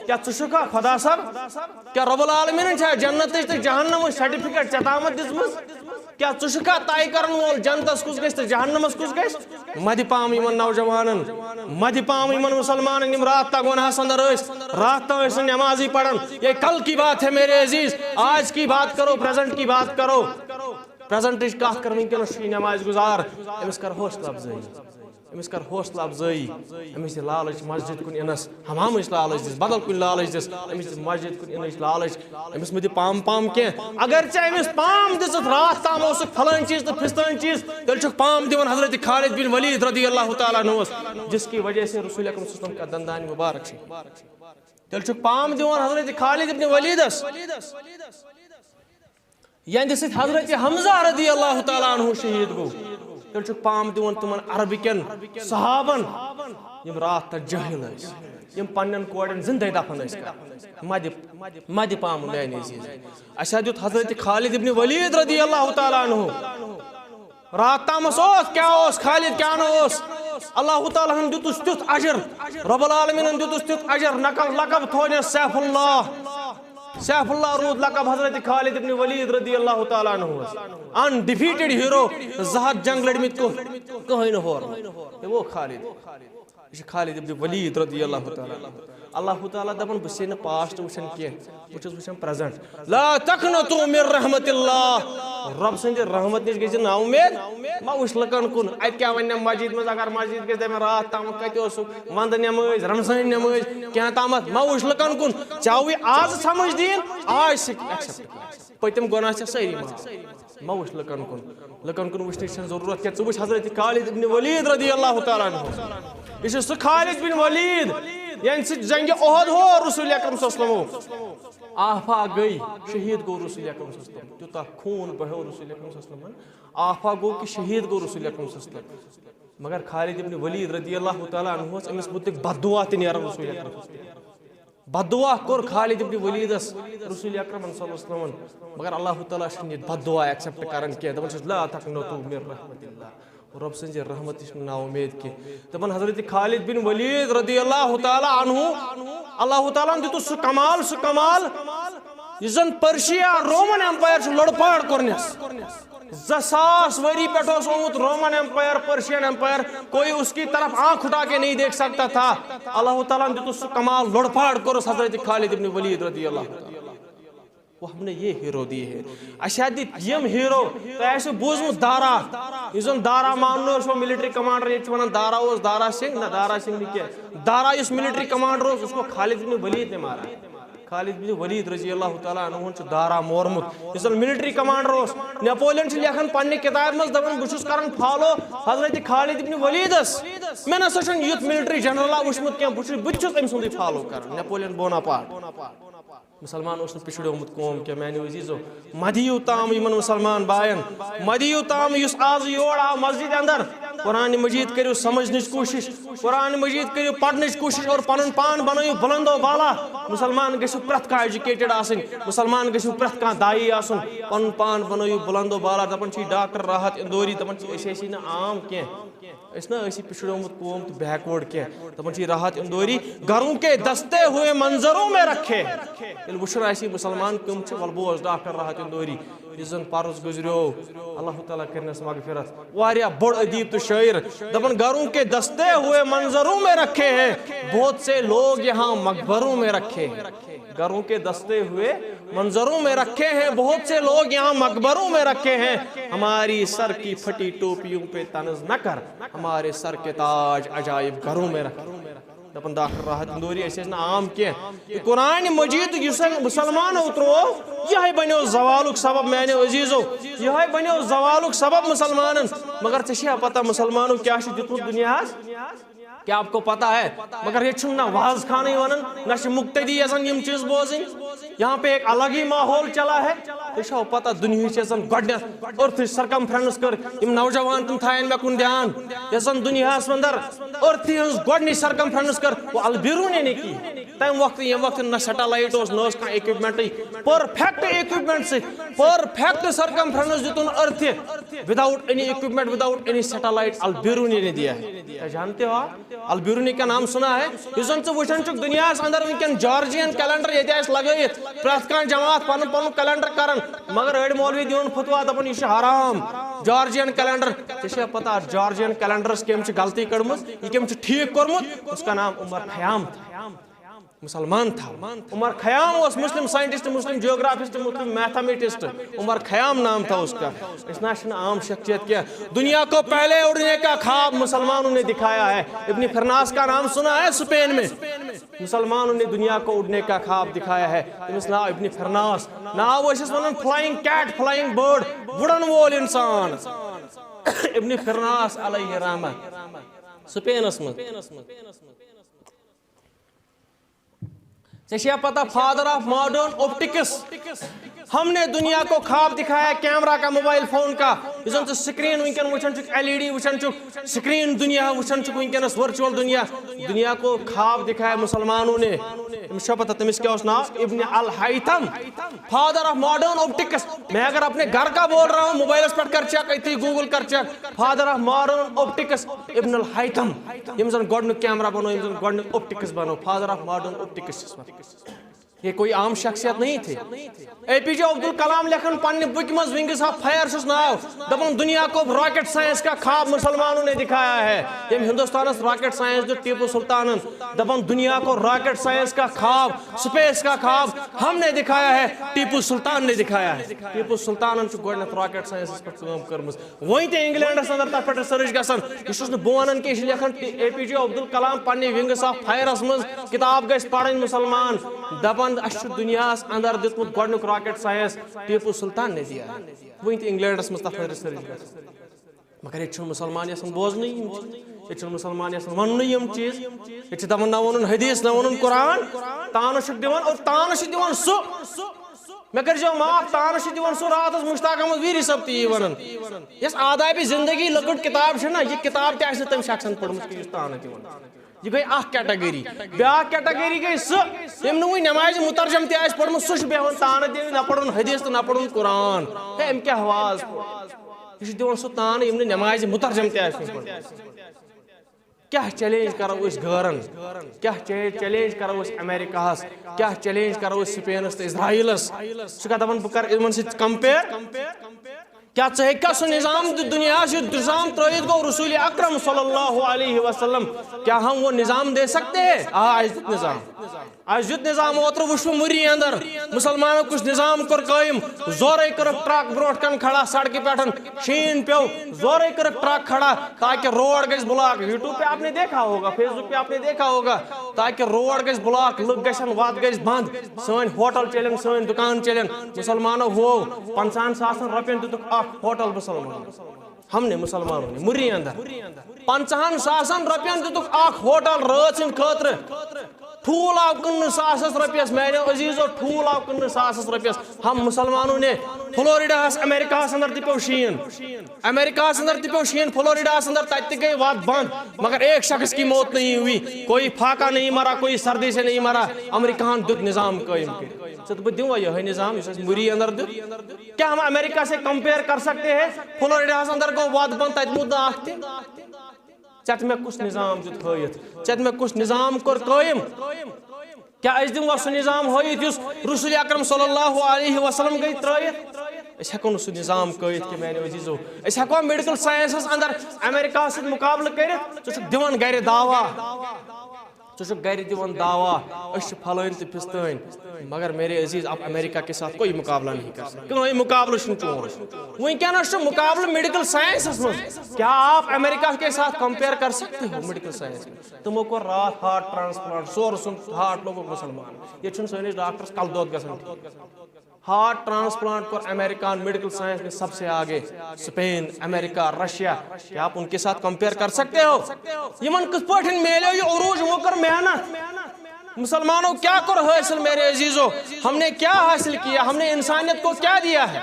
کیا ژھا خدا صاحب کیا رب العالمین چھا جنت تو جہنم سرٹیفکیٹ ژے تامت دژمٕژ کیا ژھا طے کرن وول جنتس کس گژھِ تو جہنمس کس گژھِ مد پام یمن نوجوانن مد پام یمن مسلمانن یم رات تا گناہس اندر رات تا ٲسۍ نمازی پڑھن یہ کل کی بات ہے میرے عزیز آج کی بات کرو پریزنٹ کی بات کرو پریزنٹچ کتھ کر ونکیٚنس چھُ نماز گزار أمِس کر حوصلہ افزٲیی أمِس کر حوصلہ افزٲیی أمِس دِ لالچ مسجد کُن یِنس حمامٕچ لالچ دِس بدل کُنہِ لالچ دِس أمِس دِ مسجد کُن یِنٕچ لالچ أمِس مہ دِ پام پام کینٛہہ اگر ژےٚ أمِس پام دِژٕتھ راتھ تام اوسُکھ پھلٲنۍ چیٖز تہٕ فِستٲنۍ چیٖز تیٚلہِ چھُکھ پام دِوان حضرت خالد بن ولید رضی اللہ تعالیٰ عنہس جس کی وجہ سے رسول اکرم صلی اللہ علیہ وسلم کا دندان مبارک چھِ تیٚلہِ چھُکھ پام دِوان حضرت خالد بن ولیدس یہندِ سۭتۍ حضرت حمزہ رضی اللہ تعالیٰ عنہ شہید گو تیٚلہِ چھُکھ پام دِوان تِمن عربکٮ۪ن صحابن یم رات تا جٲہل ٲسۍ یم پننٮ۪ن کورٮ۪ن زندے دفن ٲسۍ کران مدِ پام میانہِ عزیز اسہِ دیُت حضرت خالد ابن ولید رضی اللہ تعالیٰ عنہ رات تامس کیا خالد کیا نوس اللہ تعالیٰ ہن دیُتُس تیُتھ اجر رب العالمین دیُتُس تیُتھ اجر لقب تھونس سیف اللہ رود لقب حضرت خالد ابن ولید رضی اللہ تعالیٰ عنہ انڈیفیٹڈ ہیرو 200 جنگ لڑمت کہیں نہ ہور وہ خالد ابن ولید رضی اللہ تعالیٰ اللہ تعالیٰ دپان بہٕ چھُسے نہٕ پاسٹ وٕچھان کینٛہہ بہٕ چھُس وٕچھان پریزنٹ لا تقنطوا من رحمت اللہ رب سٕنٛدِ رحمت نِش گٔژھِو نا اُمید ما وٕچھ لُکن کُن اَتہِ کیٛاہ وَنہِ مسجد منٛز اگر مسجد گژھِ دپن راتھ تامتھ کتہِ اوسُکھ ونٛدٕ نٮ۪مٲزۍ رمضان نٮ۪مٲزۍ کینٛہہ تامتھ ما وٕچھ لُکن کُن ژےٚ آوٕے آز سمجھ دِنۍ آج سِکھ ایکسپٹ پٔتِم گۄناہ چھِ سٲری معاف ما وٕچھ لُکن کُن وٕچھنٕچ چھنہٕ ضروٗرت کینٛہہ ژٕ وٕچھ حضرت خالد ابن ولید رضی اللہ تعالیٰ عنہ یہ چھُ سُہ خالد بن ولید یعنی سۭتۍ جنگہِ احد ہو رسول اکرم صلی اللہ علیہ وسلم آفاق گئی شہید گو رسول اکرم صلی اللہ علیہ وسلم تیوٗتاہ خوٗن بہیو رسول اکرم صلی اللہ علیہ وسلم آفاق گو کہ شہید گو رسول اکرم صلی اللہ علیہ وسلم مگر خالد ابن ولید رضی اللہ تعالیٰ عنہ أمِس متعلق بد دعا تہِ نیران رسول اکرم بد دعا کوٚر خالد ابن ولیدس رسول اکرم صلی اللہ علیہ وسلم مگر اللہ تعالیٰ چھُنہٕ یہِ بد دعا ایکسپٹ کران کینٛہہ دپان چھُس لا تقنطوا من رحمت اللہ رب سٕنٛزِ رحمتٕچ چھنہٕ نا اُمید کینٛہہ دپان حضرت خالد بن ولید رضی اللہ تعالیٰ عنہ اللہ تعالیٰ ہن دیُتُس سُہ کمال یُس زن پرشیا رومن ایمپایر چھُ لڑپاڑ کوٚرنس 2,000 ؤری پٮ۪ٹھ اوس آمُت رومن ایمپایر پرشین ایمپایر کوئی اس کی طرف آنکھ اٹھا کے نہیں دیکھ سکتا تھا اللہ تعالیٰ نے دیُتُس سُہ کمال لڑپاڑ کوٚرُس حضرت خالد ابن ولید رضی اللہ تعالیٰ وہ ہم نے یہ ہیرو دی ہے اچھا دِتھ یم ہیرو تۄہہِ آسِوٕ بوٗزمُت دارا یُس زن دارا ماننہٕ اوس ملٹری کمانڈر ییٚتہِ چھِ ونان دارا اوس دارا سنگھ نہ دارا سنگھ نہٕ کینٛہہ دارا یُس ملٹری کمانڈر اوس اس کو خالد ابن ولید نے مارا خالد بن ولید رضی اللہ تعالیٰ عنہ دارا مورمت اس ملٹری کمانڈر اس نیپولین لکھان پنہ کتاب مز دپان بہت کران فالو حضرت خالد بن ولیدس میں نسا یوت ملٹری جنرل وچمت کی بہت ام سندی فالو کران نیپولین بوناپارٹ مسلمان اس پچھڑیومت قوم کیا میانیو عزیزو مدیو تام یمن مسلمان بائن مدیو تام یس آز یور آو مسجد اندر قرآن مجید کرو سمجھنچ کوشش قرآن مجید کرو پڑھنچ کوشش اور پنن پان بنائیو بلند و بالا مسلمان گژھو پرٛٮ۪تھ کانٛہہ ایجوکیٹڈ آسن مسلمان گژھو پرٛٮ۪تھ کانٛہہ دائی آسن پنن پان بنائیو بلند و بالا دپان چھ ڈاکٹر راحت اندوری دپان چھ أسۍ نا عام کینٛہہ اس نا اسی پچھڑیومت قوم تو بیکورڈ کیا دپان چھ راحت اندوری گھروں کے دستے ہوئے منظروں میں رکھے یل وچھن آسی مسلمان کم چھ ول بوز ڈاکٹر راحت اندوری اس زن پرس گزریو اللہ تعالیٰ کرنس مغفرت واریاہ بڑ ادیب تو شاعر دپان گھروں کے دستے ہوئے منظروں میں رکھے ہیں بہت سے لوگ یہاں مقبروں میں رکھے ہیں گھروں کے دستے ہوئے منظروں میں رکھے ہیں بہت سے لوگ یہاں مقبروں میں رکھے ہیں ہماری سر کی پھٹی ٹوپیوں پہ طنز نہ کر ہمارے سر کے تاج عجائب گھروں میں رکھ دپان ڈاکٹر راحت اندوری اس نا عام کی قرآن مجید یس مسلمان ترو یہ بنو زوالک سبب میانو عزیزو یہ بنو زوالک سبب مسلمان مگر ژےٚ پتہ مسلمانوں کیا دیتمت دنیا کیا آپ کو پتا ہے مگر یہ نہ واز خانے ونن نہ مقتدی یزن یم چیز بوزن یہاں پہ ایک الگ ہی ماحول چلا ہے یہ پتہ دنیا یزن گۄڈنیٚتھ ارتھ سرکمفرنس کر یم نوجوان تم تھائن مے کن دھیان یزن دنیا اندر ارتھ ہز گۄڈنچ سرکمفرنس کر وہ البیرونی نے کی تم وقت یہ وقت نہ سیٹلائٹ اس نہ کھانا اکوپمنٹ پرفیکٹ اکوپمنٹ سے پرفیکٹ سرکمفرنس دیتن earth without any equipment without any satellite Al Biruni نے دیا ہے جانتے ہو آپ البیرونی کا نام سنا ہے اس وچن چک دنیا اندر ونکن جارجین کیلنڈر یہ لگائت پریت کان جماعت پن پن کیلنڈر کران مگر اڑ مولوی دون فتوا دپان یہ حرام جارجین کیلنڈر ژےٚ پتہ جارجین کیلنڈرس کم غلطی کڑمت یہ کم ٹھیک کورمت اس کا نام عمر خیام تھا مسلمان تھا عمر خیام اس مسلم سائنٹسٹ مسلم جیوگرافسٹ مسلم میتھمیٹسٹ عمر خیام نام تھا اس کا اس نہ عام شخصیت کیا دنیا کو پہلے اڑنے کا خواب مسلمانوں نے دکھایا ہے ابن فرناس کا نام سنا ہے اسپین میں مسلمانوں نے دنیا کو اڑنے کا خواب دکھایا ہے تمس ناو ابن فرناس ناو اس ونان فلائنگ کیٹ فلائنگ برڈ وڑن وول انسان ابن فرناس علیہ رحمہ اسپینس میں ژےٚ پتہ فادر آف ماڈرن آپٹکس ہم نے دنیا کو خواب دکھایا کیمرہ کا موبائل فون کا اس سکرین ونکن وچن چک ایل ای ڈی وچن چک سکرین دنیا وچن چک ونکنس ورچوئل دنیا کو خواب دکھایا مسلمانوں نے تمس پتہ تمس کیا اس نام ابن al Haytham father of modern optics میں اگر اپنے گھر کا بول رہا ہوں موبائل پر کر چیک ایتھی گوگل کر check father of modern optics ابن الہیثم یم زن گۄڈنیُک کیمرہ بنو یم زن گۄڈنیُک آپٹکس بنو فادر آف ماڈرن آپٹکس یہ کوئی عام شخصیت نہیں تھے اے پی جے عبدالکلام لکھن پنہ بک مز ونگس آف فائر چھس ناو دپان دنیا کو راکٹ سائنس کا خواب مسلمانوں نے دکھایا ہے یم ہندوستانس راکٹ سائنس دیت ٹیپو سلطانن دپان دنیا کو راکٹ سائنس کا خواب سپیس کا خواب ہم نے دکھایا ہے ٹیپو سلطان نے دکھایا ہے ٹیپو سلطانن چھ گۄڈنیٚتھ راکٹ سائنس پر کٲم کٔرمٕژ وۄنۍ تہِ انگلینڈس اندر تتھ پٮ۪ٹھ ریسرچ گژھان یہ چھُس نہٕ بہٕ ونان کہِ یہِ چھُ لیکھان اے پی جے عبدالکلام پننہِ ونگس آف فائرس مز کتاب گژھِ پرٕنۍ مسلمان دپان اس دنیا اندر دتمت گۄڈنیُک راکٹ سائنس ٹیپو سلطان نے دیا وۄنۍ تہِ انگلینڈس مز تتھ ریسرچ گژھان مگر یہ مسلمان یژھان بوزنٕے یہ مسلمان یژھان وننٕے یم چیز یہ دپان نہ ونُن حدیث نہ ونُن قرآن تانہٕ چھُکھ دِوان اور تانہٕ چھِ دِوان سُہ مےٚ کٔرۍزیو معاف تانہٕ چھِ دِوان سُہ راتس مشتاق احمد ویری صٲب تہِ یی ونان یۄس آدابِ زندگی لۄکٕٹ کتاب چھِ نا یہ کتاب تہِ آسہِ نہٕ تٔمۍ شخصن پٔرمٕژ کہِ یُس تانہٕ دِوان یہ گئی اخ کیٹگری بیاکھ کیٹگری گئی سہ یم نوئی نماز مترجم تہ آسہِ پڑھمُت سہ چھُ بیہوان تانہٕ دِنہِ نہ پڑھُن حدیث تہٕ نہ پڑھُن قرآن ہے أمۍ کیٛاہ واز یہ چھُ دِوان سُہ تانہٕ یم نہٕ نماز مترجم تہ آسہِ پڑھمُت کیا چیلنج کرو اس گھرن کیا چیلنج کرو اس امریکہس کیا چیلنج کرو اس سپینس تو اسرائیلس سہ دپان بہ کر یمن سۭتۍ کمپیر کیا ژٕ سُہ نظام دنیا نظام ترٲیِتھ گو رسول اکرم صلی اللہ علیہ وسلم کیا ہم وہ نظام دے سکتے ہیں؟ آج دیت نظام نظام اوتر وچھ مری اندر مسلمانوں کچھ نظام کر قائم زورے کر ٹرک بروٹ کن کھڑا سڑکہ پہ شین پیو زورے کر ٹرک کھڑا تاکہ روڈ گژھِ بلاک یوٹیوب پہ آپ نے دیکھا ہوگا فیس بک پہ آپ نے دیکھا ہوگا تاکہ روڈ گژھِ بلاک لُکھ گژھن وت گژھِ بند سٲنۍ ہوٹل چلن سٲنۍ دکان چلن مسلمانوں ہو 50,000 رۄپین دِتُکھ اکھ ہوٹل مسلمان ہم نے مسلمانوں نے مری اندر 50,000 رۄپین دِتُکھ اکھ ہوٹل رٲژ ہٕنٛدِ خٲطرٕ ٹھوٗل آو کٕننہٕ ساسس رۄپیس میانیو عزیزو ٹھوٗل آو کٕننہٕ ساسس رۄپیس ہم مسلمانوں نے فلوریڈاہس امریکاہس اندر تہِ پیو شیٖن امریکاہس اندر تہِ پیو شیٖن فلوریڈاہس اندر تتہِ تہِ گئی وت بند مگر ایک شخص کی موت نہیں ہوئی کوئی پھاکا نہیں مرا کوئی سردی سے نہیں مرا امریکہ دیت نظام قائم کر بہت دوں یہ نظام اس مری اندر دیت کیا ہم امریکہ سے کمپیئر کر سکتے ہیں فلوریڈاہس اندر گو وت بند تتہِ موٗد نہٕ اکھ تہِ ژےٚ مےٚ کُس نظام دیُت ہٲیِتھ ژےٚ مےٚ کُس نظام کوٚر قٲیِم کیا أسۍ دِموا سُہ نظام ہٲیِتھ یُس رسول اکرم صلی اللہ علیہ وسلم گٔے ترٲیِتھ أسۍ ہٮ۪کو نہٕ سُہ نظام قٲیِد کینٛہہ میانیو عزیزو أسۍ ہٮ۪کوا میڈیکل ساینسس اندر امریکاہس سۭتۍ مُقابلہٕ کٔرِتھ ژٕ چھُکھ دِوان گرِ دعوا ژٕ چھُکھ گرِ دِوان دعوا أسۍ چھِ پھلٲنۍ تہٕ پھِستٲنۍ مگر میرے عزیز آپ امریکہ کے ساتھ کوئی مقابلہ نہیں کر سکتے کہیں مقابلہ چھُنہٕ چون وٕنکٮ۪نس چھُ مقابلہ میڈیکل سائنسس منٛز کیا آپ امریکہ کے ساتھ کمپیئر کر سکتے ہو میڈیکل سائنس میں تمو کوٚر راتھ ہارٹ ٹرانسپلانٹ سورٕ سُنٛد ہارٹ لوگُکھ مسلمان ییٚتہِ چھُنہٕ سٲنِس ڈاکٹرس کلہٕ دود گژھان ہارٹ ٹرانسپلانٹ کوٚر امریکہ میڈیکل سائنس میں سب سے آگے اسپین امریکہ رشیا کیا آپ ان کے ساتھ کمپیئر کر سکتے ہو یمن کِتھ پٲٹھۍ میلیو یہ عروج یمو کٔر محنت مسلمانوں کیا کر حاصل میرے عزیزو ہم نے کیا حاصل کیا ہم نے انسانیت کو کیا دیا ہے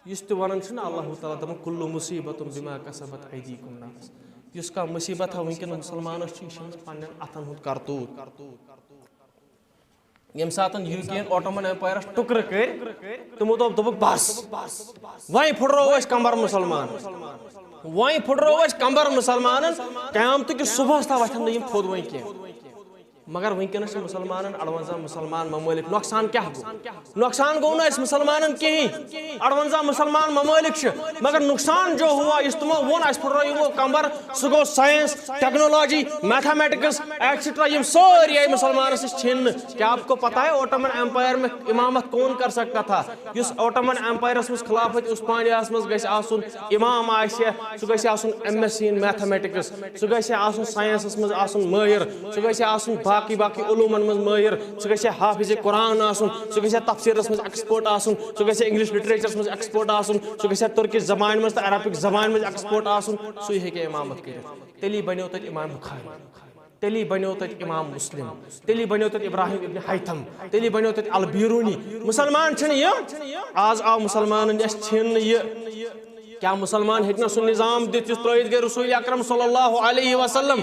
یس تہ ونان چھُ نا اللہ تعالیٰ دپان کُلُّ مُصیبۃ بما کسبت ایدیکم ناس یس کا مصیبت ہے ونکٮ۪ن مسلمانس چھُ یہِ چھُ پننٮ۪ن اتھن ہُنٛد کرتوٗت ییٚمہِ ساتہٕ یوٗروپین اوٹومن ایمپایرس ٹُکرٕ کٔرۍ تِمو دوٚپُکھ بس وۄنۍ پھٕٹرو أسۍ کمبر مسلمان وۄنۍ پھٕٹرو أسۍ کمبر مسلمانن قیامتٕکِس صبحس تام وۄتھن نہٕ یِم تھوٚد وۄنۍ کینٛہہ مگر ونکٮ۪نس چھِ مسلمانن 58 مسلمان ممالک نۄقصان کیٛاہ گوٚو نۄقصان گوٚو نہٕ اَسہِ مسلمانن کِہیٖنۍ 58 مسلمان ممالک چھِ مگر نقصان جو ہوا یُس تِمو ووٚن اَسہِ پھٕٹرو یِمو کمبر سُہ گوٚو ساینس ٹیکنالوجی میتھامیٹکس ایٹسٹرا یِم سٲری آیہِ مسلمانس نِش چھِننہٕ کیا آپ کو پتا ہے اوٹومن ایمپایر میں امامت کون کر سکتا تھا یُس اوٹومن ایمپایرس منٛز خلافت عثمانیہس منٛز گژھِ آسُن امام آسہِ سُہ گژھِ آسُن MSc in میتھامیٹکس سُہ گژھِ آسُن ساینسس منٛز آسُن مٲہِر سُہ گژھِ آسُن باقی علومن منٛز مٲہِر سُہ گژھِ حافظ قرآن آسُن سُہ گژھِ تفسیٖرس منٛز ایکسپٲرٹ آسُن سُہ گژھِ انگلش لٹریچرس منٛز ایکسپٲرٹ آسُن سُہ گژھِ تُرکِش زبانہِ منٛز تہٕ عربِک زبانہِ منٛز ایکسپٲرٹ آسُن سُے ہیٚکہِ امامت کٔرِتھ تیٚلی بنیو تتہِ امام بخاری تیٚلی بنیو تتہِ امام مسلم تیٚلی بنیو تتہِ ابراہیم ابن حیتم تیٚلی بنیو تتہِ البیرونی مسلمان چھِنہٕ یِم آز آو مسلمانن اَسہِ چھِنہٕ یہِ کیا مسلمان ہیٚکہِ نہ سُہ نظام دِتھ یُس ترٲیِتھ گٔے رسول اکرم صلی اللہ علیہ وسلم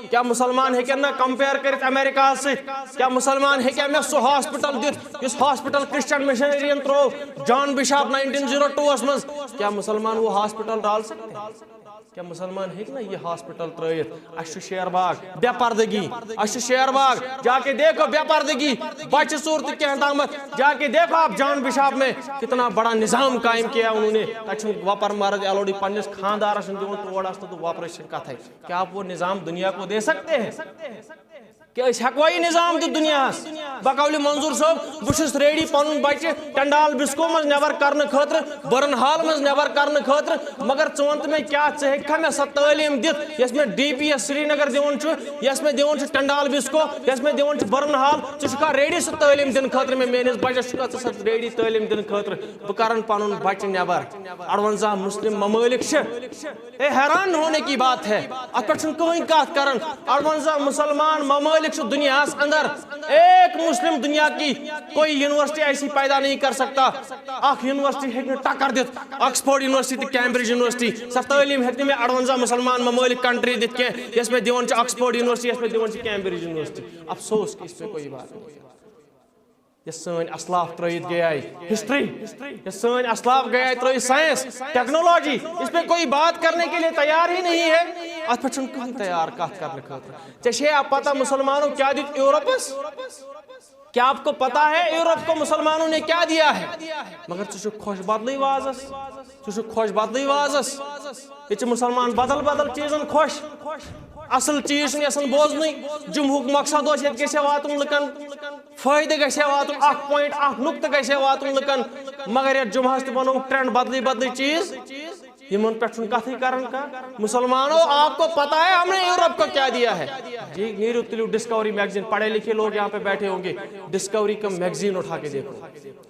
کیا مسلمان ہیٚکن نہ کمپیئر کٔرِتھ امریکہس سۭتۍ کیا مسلمان ہیٚکیا مےٚ سُہ ہاسپٹل دِتھ یُس ہاسپٹل کرسچن مشنرین ترٛوو جان بشاپ 1902 منٛز کیا مسلمان وہ ہاسپٹل ڈال سکتے کیا مسلمان ہیٚکہِ نہ یہ ہاسپٹل ترٲیِتھ اَسہِ چھُ شیر باغ بے پردگی اَسہِ چھُ شیر باغ جا کے دیکھو بے پردگی بچہ ژوٗر تہٕ کینٛہہ تامتھ جا کے دیکھو آپ جان بشاپ میں کتنا بڑا نظام قائم کیا انہوں نے تتہِ چھُنہٕ وۄپر مرد ایلوڈی پننس خاندارس چھُنہٕ دِوان تور اژنہٕ تہٕ وۄپرس چھنہٕ کتھے کیا آپ وہ نظام دنیا کو دے سکتے ہیں کہ أسۍ ہٮ۪کوا یہِ نظام دِتھ دُنیاہس بقولہِ منظوٗر صٲب بہٕ چھُس ریڈی پنُن بچہِ ٹنڈال بسکو منٛز نٮ۪بر کرنہٕ خٲطرٕ برن ہال منٛز نٮ۪بر کرنہٕ خٲطرٕ مگر ژٕ وَن تہٕ مےٚ کیٛاہ ژٕ ہیٚککھا مےٚ سۄ تعلیٖم دِتھ یۄس مےٚ DPS سرینگر دِوان چھُ یۄس مےٚ دِوان چھُ ٹنڈال بسکو یۄس مےٚ دِوان چھُ برن ہال ژٕ چھُکھا ریڈی سۄ تعلیٖم دِنہٕ خٲطرٕ مےٚ میٲنِس بچس چھُکھا ژٕ سۄ ریڈی تعلیٖم دِنہٕ خٲطرٕ بہٕ کرن پنُن بچہِ نٮ۪بر 58 مسلم ممٲلک چھِ اے حیران ہونے کی بات ہے اتھ پٮ۪ٹھ چھُنہٕ کٕہٕنۍ کتھ کران 58 مسلمان ممٲلک چھِ دُنیاہس اندر ایک مسلم دنیا کی کوئی یونیورسٹی ایسی پیدا نہیں کر سکتا اخ یونیورسٹی ہیٚکہِ نہٕ ٹکر دِتھ آکسفورڈ یونیورسٹی تہٕ کیمبرج یونیورسٹی سۄ تعلیٖم ہیٚکہِ نہٕ مےٚ 58 مسلمان ممٲلک کنٹری دِتھ کینٛہہ یۄس مےٚ دِوان چھِ آکسفورڈ یونیورسٹی یۄس مےٚ دِوان چھِ کیمبرج یونیورسٹی افسوس کہ اس پہ کوئی بات نہیں یہ سٲنۍ اسلاف ترٲیِتھ گٔے آیہِ ہسٹری یہ سٲنۍ اسلاف گٔے آیہِ ترٲیِتھ سائنس ٹیکنالوجی اس پہ کوئی بات کرنے کے لیے تیار ہی نہیں ہے اتھ پٮ۪ٹھ چھُنہٕ کٕہٕنۍ تیار کتھ کرنہٕ خٲطرٕ ژےٚ چھے پتہ مسلمانو کیٛاہ دیُت یوٗروپس کیا آپ کو پتا ہے یورپ کو مسلمانوں نے کیا دیا ہے؟ مگر ژٕ خوش بدلٕے وازس، ژٕ خوش بدلٕے وازس، یہ مسلمان بدل بدل چیزن خوش، اصل چیز یسن بوزنٕے، جمہوک مقصد اوس ییٚتہِ گژھِ واتُن لُکن، فٲیدٕ گژھِ واتُن، اکھ پوینٹ اکھ نقطہٕ گژھِ واتُن لُکن، مگر یتھ جمعہس تہِ بنوو ٹرینڈ بدلٕے بدلٕے چیز، یمن پہ کتھے کران کا۔ مسلمانوں آپ کو پتا ہے ہم نے یورپ کو کیا دیا ہے؟ جی نیرو تلو ڈسکوری میگزین، پڑھے لکھے لوگ یہاں پہ بیٹھے ہوں گے، ڈسکوری کا میگزین اٹھا کے دیکھو،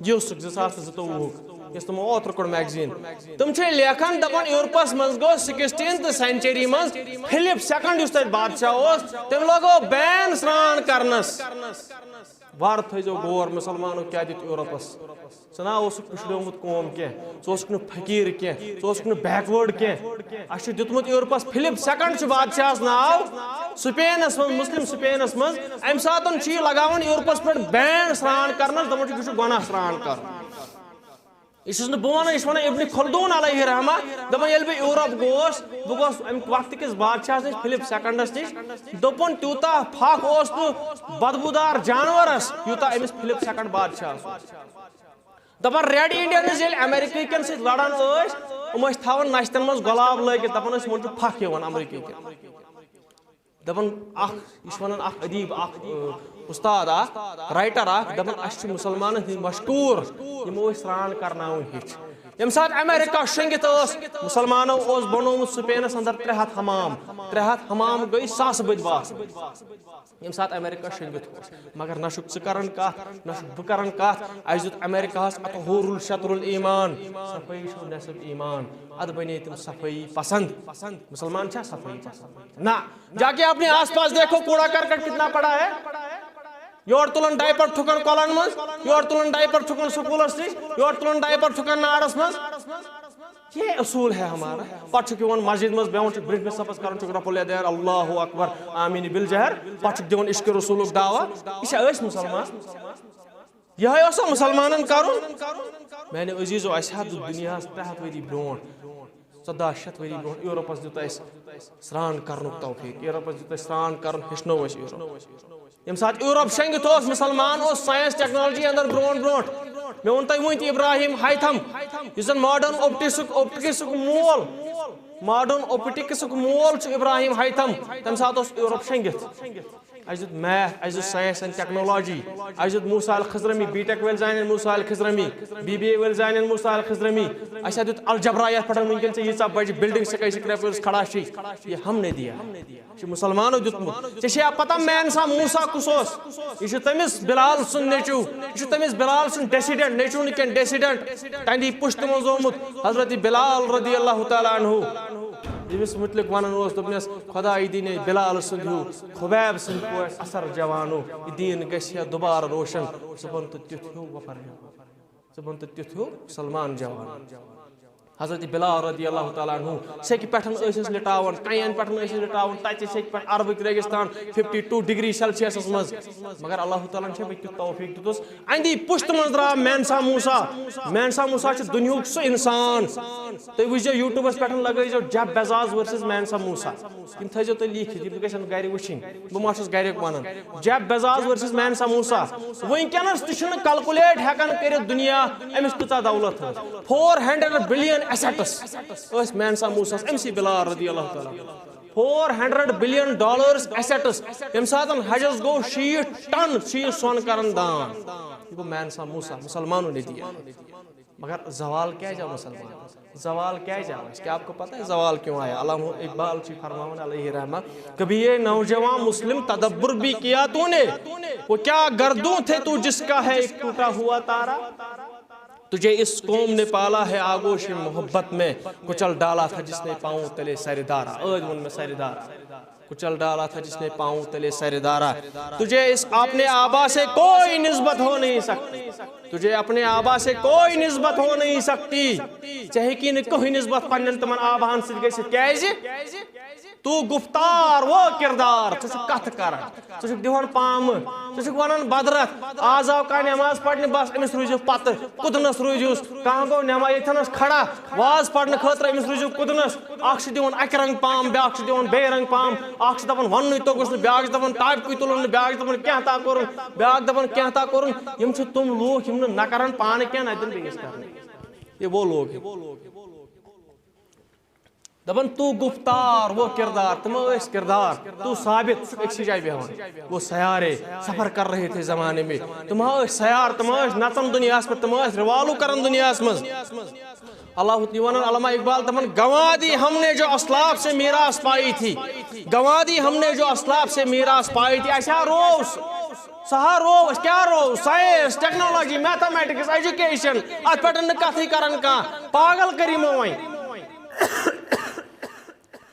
یہ اس 2022 یس تمو اوتر کوڑ میگزین، تم چھے لیکھن دپان یورپس منز گو 16th سینچری منز فلپ سیکنڈ اس تک بادشاہ اوس، تم لوگو بین سران کرنس۔ وار تھیزو غور مسلمانوں کیا دیت یورپس، سنا اوسک پچھڑیومت قوم کی، سوسک نہ فقیر کی، سوسک نہ بیک ورڈ کی، اچھے دیتمت یورپس فلپ سیکنڈ چھ بادشاہس ناو سپینس من، مسلم سپینس من، ام ساتن چھ لگاون یورپس پہ بین سران کرنس، دپان چھ گناہ سران کر۔ یہ بہت یہ ابن خلدون علیہ رحمہ دپان یل بہ یورپ گوس بہ گوس ام وقت کس بادشاہ نش فلپ سیکنڈس نش، دپن تیوتا پھکھ اوس نہ بدبودار جانورس یوتا امس فلپ سیکنڈ بادشاہ دپان ریڈ انڈینز یل امریکہ کن ست لڑان ٲسۍ ام ٲسۍ تھاون نشتن مز گۄلاب لٲگِتھ، دپان ٲسۍ یمن چھُ پھکھ یوان امریکہ کن، دپان اخ یہ ونان اخ ادیب اخ استاد اخ رائٹر اخ دپان اس مسلمان مشکور یمو سران کرناون ہچ۔ یم سات امریکہ شنگت مسلمانوں اس بنومت سپینس اندر 300 حمام، 300 حمام گئی 100 بد باس، یم سات امریکہ شنگت مگر نہ ژٕ کران کتھ نہ بہ کران کتھ، اس دیت امریکہ ہس اطہور الشطر الایمان، صفائی چھو نصف ایمان، اد بنے تم صفائی پسند، مسلمان چھا صفائی پسند نہ۔ جا کے اپنے آس پاس دیکھو کوڑا کرکٹ کتنا پڑا ہے، یور تلن ڈائپر تھکن کولن مز، یور تلن ڈائپر تھکن سکولس نش، یور تلن ڈائپر تھکن نارس مز، یہ اصول ہے ہمارا۔ پتہ چھُ مسجد مز بیہُن چھُ برٛونٛٹھمہِ صفس کران چھُ رب الیدین اللہ اکبر آمین بالجہر، پتہ چھُ دِوان عشق رسولُک دعوا، یہ چھا أسۍ مسلمان؟ یہ اوسا مسلمانن کرُن؟ میانہِ عزیزو اسہِ حظ دیُت دُنیاہس 300 ؤری برونٛٹھ 1400 ؤری برونٛٹھ یورپس دیُت اسہِ سران کرنُک توفیق، یورپس دیُت اسہِ سران کرُن ہیٚچھنو اسہِ یورپ۔ یم سات یورپ شنگت مسلمان سائنس ٹیکنالوجی اندر برونٹ برونٹ، میں ون تہ ونت ابراہیم ہائتھم اس ماڈرن اوپٹکسک مول، ماڈرن اوپٹکسک مول چھ ابراہیم ہائتھم، تم سات یورپ شنگت۔ اس دیت میتھ، اس دیت سائنس اینڈ ٹیکنالوجی، اس دیت موسیٰ الخضرمی، بی ٹیک ویل زانن موسیٰ الخضرمی، بی بی اے ویل زانن موسیٰ الخضرمی، اس دیت الجبرا یتھ پٹھ ونکن سے یہ بڑی بلڈنگ سکائی سکریپرز کھڑا چھ، یہ ہم نے دیا، یہ مسلمانوں دیتمت۔ ژےٚ چھیا پتہ مین سا موسیٰ کس اوس؟ یہ تمس بلال سن نیچو، یہ تمس بلال سن ڈیسیڈنٹ، نیچو نکن ڈیسیڈنٹ، تہندی پشت مز آمت حضرت بلال رضی اللہ تعالیٰ عنہ، یمس متعلق ونان دپنس خدا دین بلال سند ہیو خبیب سند پوش اثر جوانو، یہ دین گژھِ دوبارہ روشن، ژٕ بن تہٕ تیُتھ ہیو وفر ہیو، ژٕ بن تہٕ تیُتھ ہیو سلمان جوان۔ حضرت بلال رضی اللہ تعالیٰ عنہ سیکہ پٹھن ٲسِس لٹاون، کین پٹھن ٲسِس لٹاون، تتہِ سیکہ پٹھ عربک ریگستان 52 ڈگری سیلسیس مز، مگر اللہ تعالیٰ چھِ تیُتھ توفیق دیُتُس اندی پشت مز درٛاو مینسا موسیٰ۔ مینسا موسیٰ چھُ دُنیہُک سُہ انسان، تُہۍ وٕچھزیو یوٗٹیوٗبس پٮ۪ٹھ لگٲیزیو جب بیزاز ورسز مینسا موسیٰ، یِم تھٲیزیو تُہۍ لیٖکھِتھ، یِم گژھن گرِ وٕچھِنۍ، بہٕ ما چھُس گریُک ونان، جب بیزاز ورسز مینسا موسیٰ۔ وٕنکیٚنس تہِ چھُنہٕ کلکولیٹ ہٮ۪کان کٔرِتھ دُنیا أمِس کۭژاہ دولت ٲس، 400 بلین ایسیٹس ٲسۍ مینسا موسیٰ أمسی بلال رضی اللہ تعالیٰ، $400 بلین ایسیٹس، ییٚمہِ ساتہٕ حجس گوٚو 60 ٹن چھِ یہِ سۄن کران دان، یہ گوٚو مینسا موسیٰ، مسلمانوں نے دیا۔ مگر زوال کیٛازِ آو مسلمان؟ زوال کیٛازِ آو؟ کیا آپ کو پتہ ہے زوال کیوں آیا؟ علامہ اقبال چھ فرماون علیہ رحمہ، کبھی یہ نوجوان مسلم تدبر بھی کیا تو نے، وہ کیا گردوں تھے تو جس کا ہے ایک ٹوٹا ہوا تارا، تجھے اس قوم نے پالا ہے آغوش محبت میں، کچل ڈالا تھا جس نے پاؤں تلے سردارا، ون میں سردارا، کچل ڈالا تھا جس نے پاؤں تلے سردارا، تجھے اس اپنے آبا سے کوئی نسبت ہو نہیں سکتی، تجھے اپنے آبا سے کوئی نسبت ہو نہیں سکتی، چاہے کہ کوئی نسبت پنن تمن آباہن سے گژھِ، کیازِ تو گفتار وہ کردار کت کر دہان پام ونان بدرت آز آو کھانا نماز پڑھنے بس امس روزو پتہ کدنس روزوس کھانا گو نماز یتنس کھڑا واز پڑھنے خاطر امس روزو کدنس اخ دِوان اکہ رنگ پام بیاکھ دِوان بیٚیہِ رنگ پام اخ دپان وننُے توٚگُس نہٕ بیاکھ دپان ٹاپکُے تُلُن نہٕ بیاکھ دپان کینٛہہ تا کوٚرُن بیاکھ دپان کینٛہہ تا کوٚرُن یم چھِ تِم لوٗکھ یم نہٕ کران پانہٕ کینٛہہ نہ دِن بیٚیِس کرنہٕ یہ وہ لوگ ہیں دپان تو گفتار وہ کردار تم اس کردار تو ثابت ایک جائے بیہوان وہ سیارے سفر کر رہے تھے زمانے میں تم سیار تم نژن دنیا میں تم روالو کرن دنیا مز اللہ علامہ اقبال دپان گنوا دی ہم نے جو اسلاف سے میراث پائی تھی گنوا دی ہم نے جو اسلاف سے میراث پائی تھی ایسا روز سہا روز کیا روز سائنس ٹیکنالوجی میتھمیٹکس ایجوکیشن ات پہ کتھی کران کان پاگل کریمو وین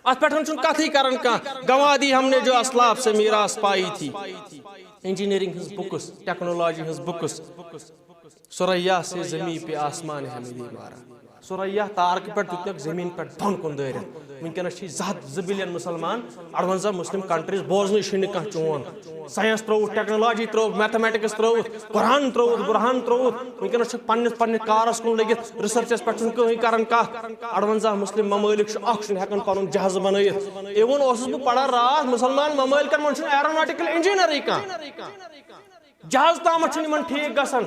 ات پہ کتھی کران کان گنوا دی ہم نے جو اسلاف سے میراث پائی تھی engineering his books technology his books سریا سے زمین پہ آسمان ہے میری مارا سریا تارک پہ دتنک زمین پہ بن کن دٲرِتھ ونکس 2 بلین مسلمان 58 مسلم کنٹریز بوزن چھُنہٕ کانٛہہ چون ساینس ترووُکھ ٹیکنالوجی ترووُکھ میتھمیٹکس ترووُکھ قرآن ترووُکھ برہان ترووُکھ ونکس چھِ پننس کارس کُن لٔگِتھ رِسرچس پٮ۪ٹھ چھُنہٕ کٕہٕنۍ کران کتھ 58 مسلم ممٲلک چھُ اکھ چھُنہٕ ہٮ۪کان پنُن جہاز بنٲیِتھ ایون اوسُس بہٕ پران راتھ مسلمان ممٲلکن منٛز چھُنہٕ ایروناٹیکل انجینئرٕے کانٛہہ جہاز تامتھ چھُنہٕ یِمن ٹھیٖک گژھان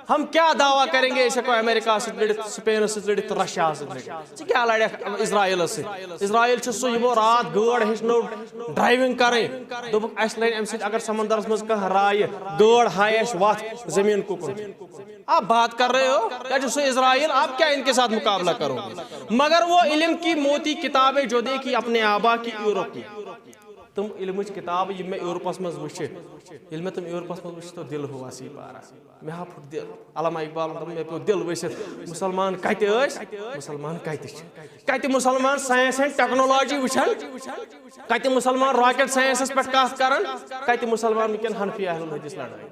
ہم کیا دعویٰ کریں گے اسے کو امریکہ سے لڑت اسپین سے لڑت رشیا سے لڑت ژٕ کیا لڑک اسرائیل سے اسرائیل چھُ سُہ یِمو رات گٲڑ ہیٚچھنو ڈرائیونگ کرٕنۍ دوٚپُکھ اسہِ لَگہِ امہِ سۭتۍ اگر سمندرس منٛز کانٛہہ رایہِ گٲڑ ہایہِ اسہِ وتھ زمین کُکُن آپ بات کر رہے ہو کیا جو سو اسرائیل آپ کیا ان کے ساتھ مقابلہ کرو گے مگر وہ علم کی موتی کتابیں جو دیکھی اپنے آبا کی یورپ کی تم علم کتاب یہ میں یورپس مز وچھِ ییٚلہِ مےٚ تم یورپس مز وچھِ تو دل ہوا سی پارا مےٚ ہا پھُٹ دل علامہ اقبال مےٚ پیوٚو دل ؤسِتھ مسلمان کتہِ ٲسۍ مسلمان کتہِ چھِ کتہِ مسلمان ساینس اینڈ ٹیکنالوجی وٕچھان کتہِ مسلمان راکٹ ساینسس پٮ۪ٹھ کتھ کران کتہِ مسلمان ونکٮ۪ن حنفی اہل الحدیث لڑٲے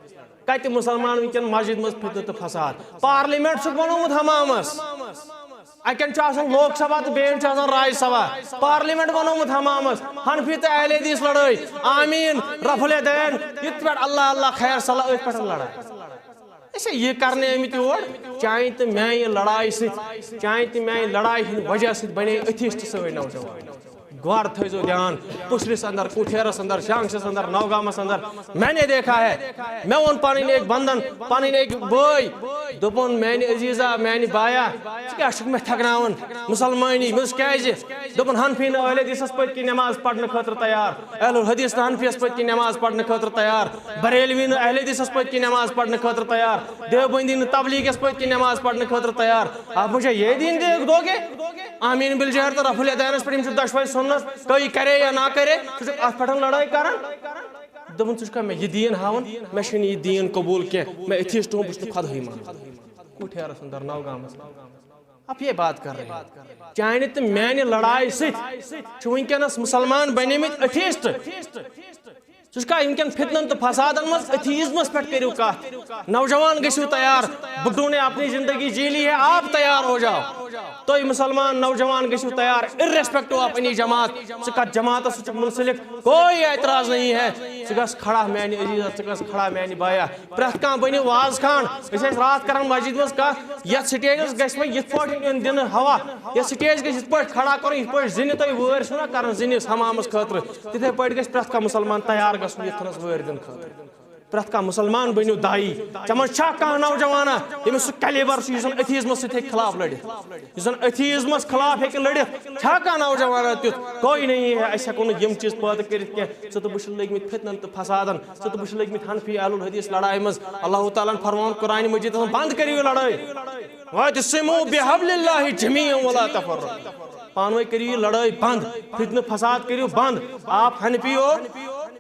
کتہِ مسلمان ونکٮ۪ن مسجد مز فتنہٕ تہٕ فساد پارلیمنٹ چھُکھ بنومُت حمامس اکن لوک سبھا تو بین راج سبھا پارلیمنٹ بنومت حمامس حنفی تو اہل حدیث لڑائی آمین رفع الیدین یت پہ اللہ اللہ خیر صلاح ات پہ لڑائی ایسے یہ کرنے آمت یور چاہے تو میانہ لڑائی ست چاہے تو میانہ لڑائی ہند وجہ ست بنے ایتھیسٹ سوئی نوجوان غور تھو دھیان پسرس اندر کوٹھیرس اندر شانگشس اندر نوگامس اندر میں نے دیکھا ہے میں ون پن ایک بندن پن ایک بھائی دپن میانہ عزیزہ میانہ بایا کیا میں تھکناون مسلمانی مز کیازِ دپن حنفی نہ اہل حدیثس پٔتۍ کِنۍ نماز پڑھنے خاطر تیار اہل الحدیث نہ حنفیس پٔتۍ کِنۍ نماز پڑھنے خاطر تیار بریلوی نہ اہل حدیثس پٔتۍ کِنۍ نماز پڑھنے خاطر تیار دیوبندی نہ تبلیغس پٔتۍ کِنۍ نماز پڑھنے خاطر تیار آپ مجھے یہ دین دو گے آمین بالجہر تو رفع الیدینس پہ دشوے سنت کوئی کرے یا نہ کرے ات پہ لڑائی کران دپن ژٕ میں یہ دین ہاون میں چھُنہٕ یہ دین قبول کی میں ایتھیسٹ ہوں بہٕ چھُس نہٕ خۄدہٕے مانان کوٹھیرس اندر نوگامس آپ یہ بات کر رہے ہیں چاہے تو میانہ لڑائی ست ونکس مسلمان بنیمت ایتھیسٹ ونکن فتنن تو فسادن مز ایتھیزمس پہ کرو کت نوجوان گھو تیار بڈھوں نے اپنی زندگی جی لی ہے آپ تیار ہو جاؤ تو مسلمان نوجوان گھو تیار ارریسپیکٹو آف اینی جماعت کت جماعت ست منسلک کوئی اعتراض نہیں ہے گھس کھڑا میانہ عزیزت گھس کھڑا میانہ بایا پریت کان بنو واز خان رات کران مسجد مز کت یت سٹیجس گھس میں یت پہ دن ہوا یہ سٹیج گھس یت پہ کھڑا کر یت پہ زن تھی وٲر چھو نا کران زنس حمامس خاطر تتھے پہ گھس پریت کان مسلمان تیار گھن یتنس وٲر دن خاطر پریت کان مسلمان بنو دائی چمن چھا کان نوجوانا یمس سہ کیلبر ایتھیزمس ست خلاف لڑت ایتھیزمس خلاف ہیکہ لڑت چھا کان نوجوانا تیُتھ کوئی نہیں ہے اس ہیکو نہٕ یم چیز پٲدٕ کٔرِتھ کینٛہہ ژٕ تہٕ بہٕ چھِ لٔگمٕتۍ فتنن تہٕ فسادن ژٕ تہٕ بہٕ چھِ لٔگمٕتۍ حنفی اہل الحدیث لڑائی منٛز اللہ تعالیٰ ہن فرمووُن قرآنِ مجیدس منٛز بند کٔرِو یہِ لڑٲے واعتصموا بحبل اللہ جمیعا ولا تفرقوا پانہٕ ؤنۍ کٔرِو یہِ لڑٲے بند فتنہٕ فساد کٔرِو بند آپ حنفی ہو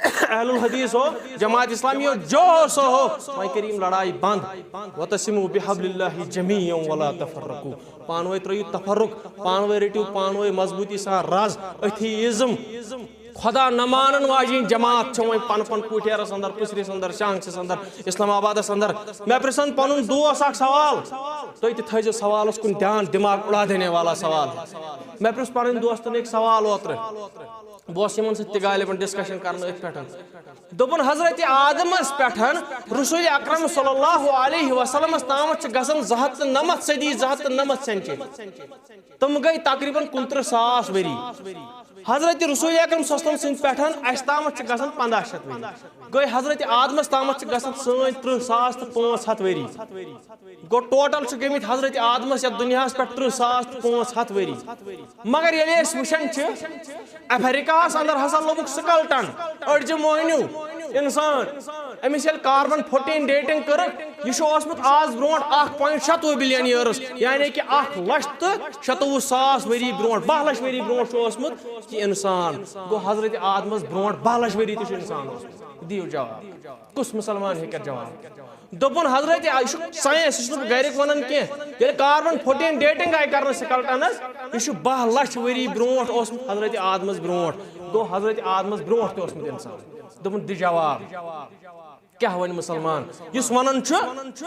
اہل الحدیث ہو جماعت اسلامی ہو جو ہو سو ہو وہیں کریم لڑائی بند واعتصموا بحبل اللہ جمیعا ولا تفرقوا پانوے ترٛٲیِو تفرق پانوے رٔٹِو پانوے مضبوطی سان رز ایتھیزم خدا نمانن واجین جماعت چھو پن پن کوٹیرس اندر پسرس اندر شانگسس اندر اسلام آبادس اندر میں پرسن پنن دوست اک سوال تھی تہ تھو سوالس کن دھیان دماغ اڑا دینے والا سوال میں پرس پنن دوستن ایک سوال اوتر بہت یمن ست غالباً ڈسکشن کرنا ات پہ دپن حضرت آدمس پہ رسول اکرم صلی اللہ علیہ وسلم تامت گژھان 299 صدی 299 سینچری تم گئی تقریباً 29,000 وری حضرت رسول اکرم صلی اللہ علیہ وسلم پہ اس تامت گژھان 1500 وری گئی حضرت آدمس تامت گژھان سن 30,500 وری گو ٹوٹل گمت حضرت آدمس یتھ دنیا پہ 30,500 وری مگر ییٚلہِ أسۍ وٕچھان چھِ افریقاہس اندر ہسا لوگُکھ سکلٹن أڑجہِ مۄہنیو انسان أمِس ییٚلہِ کاربن 14 ڈیٹنگ کٔرٕکھ یہِ چھُ اوسمُت آز برونٛٹھ 1.7 بلین ایئرس یعنی کہ 1,97,000 ؤری برونٛٹھ 12 لچھ ؤری برونٛٹھ چھُ اوسمُت یہِ انسان گوٚو حضرت آدمس برونٛٹھ 12 لچھ ؤری تہِ چھُ انسان اوسمُت دِیِو جواب کُس مسلمان ہیٚکہِ اَتھ جواب دوٚپُن حضرت ساینس یہِ چھُنہٕ گرِکۍ ونان کینٛہہ ییٚلہِ کاربن 14 ڈیٹنگ آیہِ کرنہٕ سکلٹنس یہِ چھُ 12 لچھ ؤری برونٛٹھ اوسمُت حضرت آدمس برونٛٹھ گوٚو حضرت آدمس برونٛٹھ تہِ اوسمُت انسان دوٚپُن دِ جواب کیا ون مسلمان یس ونان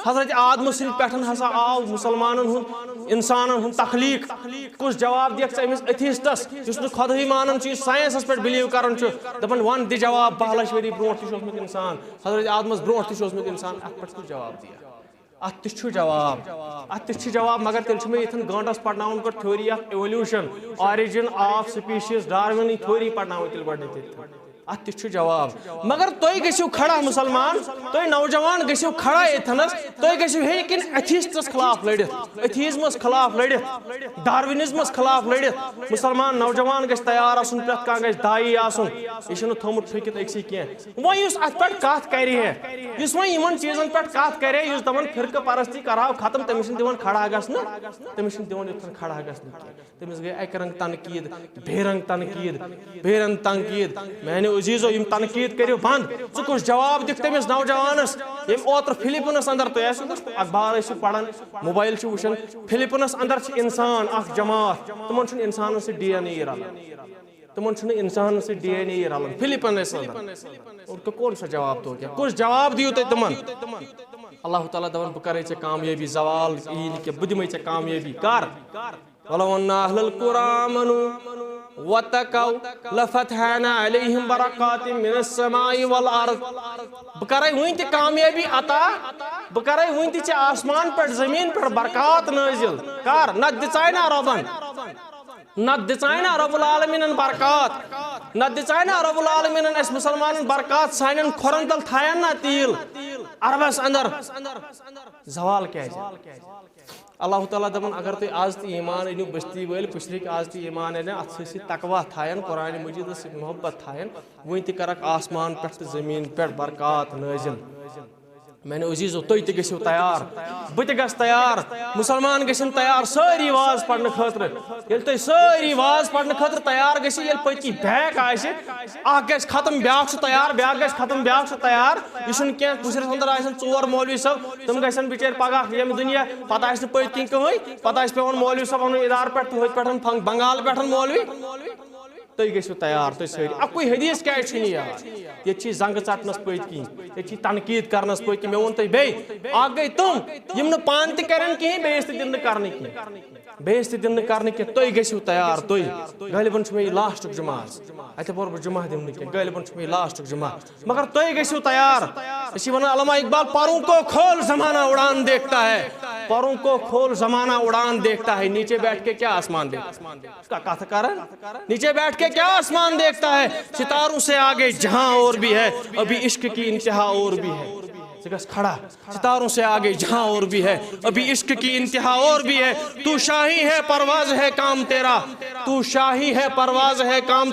حضرت آدم سن پہ ہسا آو مسلمانن ہند انسانن ہند تخلیق کس جواب دیکھ امس ایتھیسٹس یس نہ خدائی مانان سائنسس پہ بلیو کران دپان ون دی جواب 12 لچھ ؤری برونٛٹھ تہِ چھُ اوسمُت انسان حضرت آدمس برونٛٹھ تہِ چھُ اوسمُت انسان ات پہ کس جواب دیا ات تہِ چھُ جواب مگر تیٚلہِ چھُ مےٚ ییٚتھٮ۪ن گٲنٛٹس پرناوُن گۄڈٕ theory of evolution origin of species ڈاروِنٕچ تھیوری پرناوٕنۍ تیٚلہِ گۄڈٕنیتھ ات تہِ جواب مگر تُہۍ گٔژھِو کھڑا مسلمان تُہۍ نوجوان گٔژھِو کھڑا ییٚتھٮ۪نس تُہۍ گٔژھِو ہیٚکِن ایتھیسٹس خلاف لڑِتھ ایتھیزمس خلاف لڑِتھ ڈاروِنزمس خلاف لڑِتھ مسلمان نوجوان گژھِ تیار آسُن پرٛٮ۪تھ کانٛہہ گژھِ دایی آسُن یہِ چھُنہٕ تھوٚمُت ٹھُکِتھ أکسٕے کینٛہہ وۄنۍ یُس اتھ پٮ۪ٹھ کتھ کرِ ہے یُس وۄنۍ یِمن چیٖزن پٮ۪ٹھ کتھ کرِ ہے یُس دپان فرقہٕ پرستی کرہاو ختم تٔمِس چھِنہٕ دِوان کھڑا گژھنہٕ تٔمِس چھِنہٕ دِوان یوٚتتھن کھڑا گژھنہٕ کینٛہہ تٔمِس گٔے اکہِ رنٛگہٕ تنقیٖد بے رنٛگ تنقیٖد میانہِ عزیٖزو یِم تنقیٖد کٔرِو بنٛد ژٕ کُس جواب دِکھ تٔمِس نوجوانس ییٚمۍ اوترٕ فِلپینس اندر تُہۍ آسِو اخبار ٲسِو پران موبایل چھِ وٕچھان فِلپینس اندر چھِ انسان اکھ جماعت تِمن چھُنہٕ انسانس سۭتۍ ڈی این اے رلان تِمن چھُنہٕ انسانس سۭتۍ ڈی این اے رلان فِلپینس اندر اور کون سا جواب دو کیا کُس جواب دِیِو تُہۍ تِمن اللہ تعالیٰ دپان بہٕ کرے ژےٚ کامیٲبی زوال یی نہٕ کینٛہہ بہٕ دِمے ژےٚ کامیٲبی کر ولو ان اہل القرى آمنوا واتقوا لفتحنا عليهم بركات من السماء والارض بہٕ کرے وٕنۍ تہِ کامیٲبی عطا بہٕ کرے وٕنۍ تہِ ژےٚ آسمان پٮ۪ٹھ زٔمیٖن پٮ۪ٹھ برکات نٲزِل کر نتہٕ دِژاے نا رۄبن نتہٕ دِژاے نا رۄب العالمیٖنن برکات نتہٕ دِژاے نا رۄب العالمیٖنن اَسہِ مُسلمانن برکات سانٮ۪ن کھۄرن تل تھاین نا تیٖل عربس اندر زوال کیازِ اللہ تعالیٰ دپان اگر تُہۍ آز تہِ ایمان أنِو بستی وٲلۍ پٔشرٕکۍ آز تہِ ایمان أنِو اتھ سۭتۍ سۭتۍ تقوا تھاین قرآنِ مجیٖدس سۭتۍ محبت تھاین وۄنۍ تہِ کرکھ آسمان پٮ۪ٹھ تہٕ زٔمیٖن پٮ۪ٹھ برکات نٲزِل میانہِ عزیٖزو تُہۍ تہِ گٔژھِو تیار بہٕ تہِ گژھٕ تیار مسلمان گژھن تیار سٲری واز پرنہٕ خٲطرٕ ییٚلہِ تُہۍ سٲری واز پرنہٕ خٲطرٕ تیار گٔژھِو ییٚلہِ پٔتۍ کِنۍ بیک آسہِ اکھ گژھِ ختم بیاکھ چھُ تیار بیاکھ گژھِ ختم بیاکھ چھُ تیار یہِ چھُنہٕ کینٛہہ کُسرس اندر آسن 4 مولوی صٲب تِم گژھن بِچٲرۍ پگاہ ییٚمہِ دُنیا پتہٕ آسہِ نہٕ پٔتۍ کِنۍ کٕہٕنۍ پتہٕ آسہِ پیٚوان مولوی صٲب اَنُن اِدارٕ پٮ۪ٹھ ہُتہِ پٮ۪ٹھ بنگال پٮ۪ٹھ مولوی تُہۍ گٔژھِو تیار تُہۍ سٲری اَکُے حدیٖث کیازِ چھُنہٕ یاد ییٚتہِ چھِ زنٛگہٕ ژٹنس پٔتۍ کِنۍ ییٚتہِ چھِ تنقیٖد کرنس پٔتۍ کِنۍ مےٚ ووٚن تۄہہِ بیٚیہِ اکھ گٔے تِم یِم نہٕ پانہٕ تہِ کرن کِہیٖنۍ بیٚیِس تہِ دِن نہٕ کرنہٕ کینٛہہ بیٚیِس تہِ دِن نہٕ کرنہٕ کینٛہہ تُہۍ گٔژھِو تیار تُہۍ غٲلبن چھُ مےٚ یہِ لاسٹُک جُمعہ اتہِ پوٚر بہٕ جُمعہ دِمہٕ نہٕ کینٛہہ غٲلبن چھُ مےٚ یہِ لاسٹُک جُمعہ مگر تُہۍ گٔژھِو تیار أسۍ چھِ ونان علامہ اقبال پروں کو کھول زمانہ اڑان دیکھتا ہے پروں کو کھول زمانہ اڑان دیکھتا ہے نیچے بیٹھ کے کیا آسمان دیکھتا کتھ کرن نیچے بیٹھ کے کیا آسمان دیکھتا ہے ستاروں سے آگے جہاں اور بھی ہے ابھی عشق کی انتہا اور بھی ہے کھڑا ستاروں سے آگے جہاں اور بھی ہے ابھی عشق کی انتہا اور بھی ہے تو شاہی ہے پرواز ہے کام تیرا تو شاہی ہے پرواز ہے کام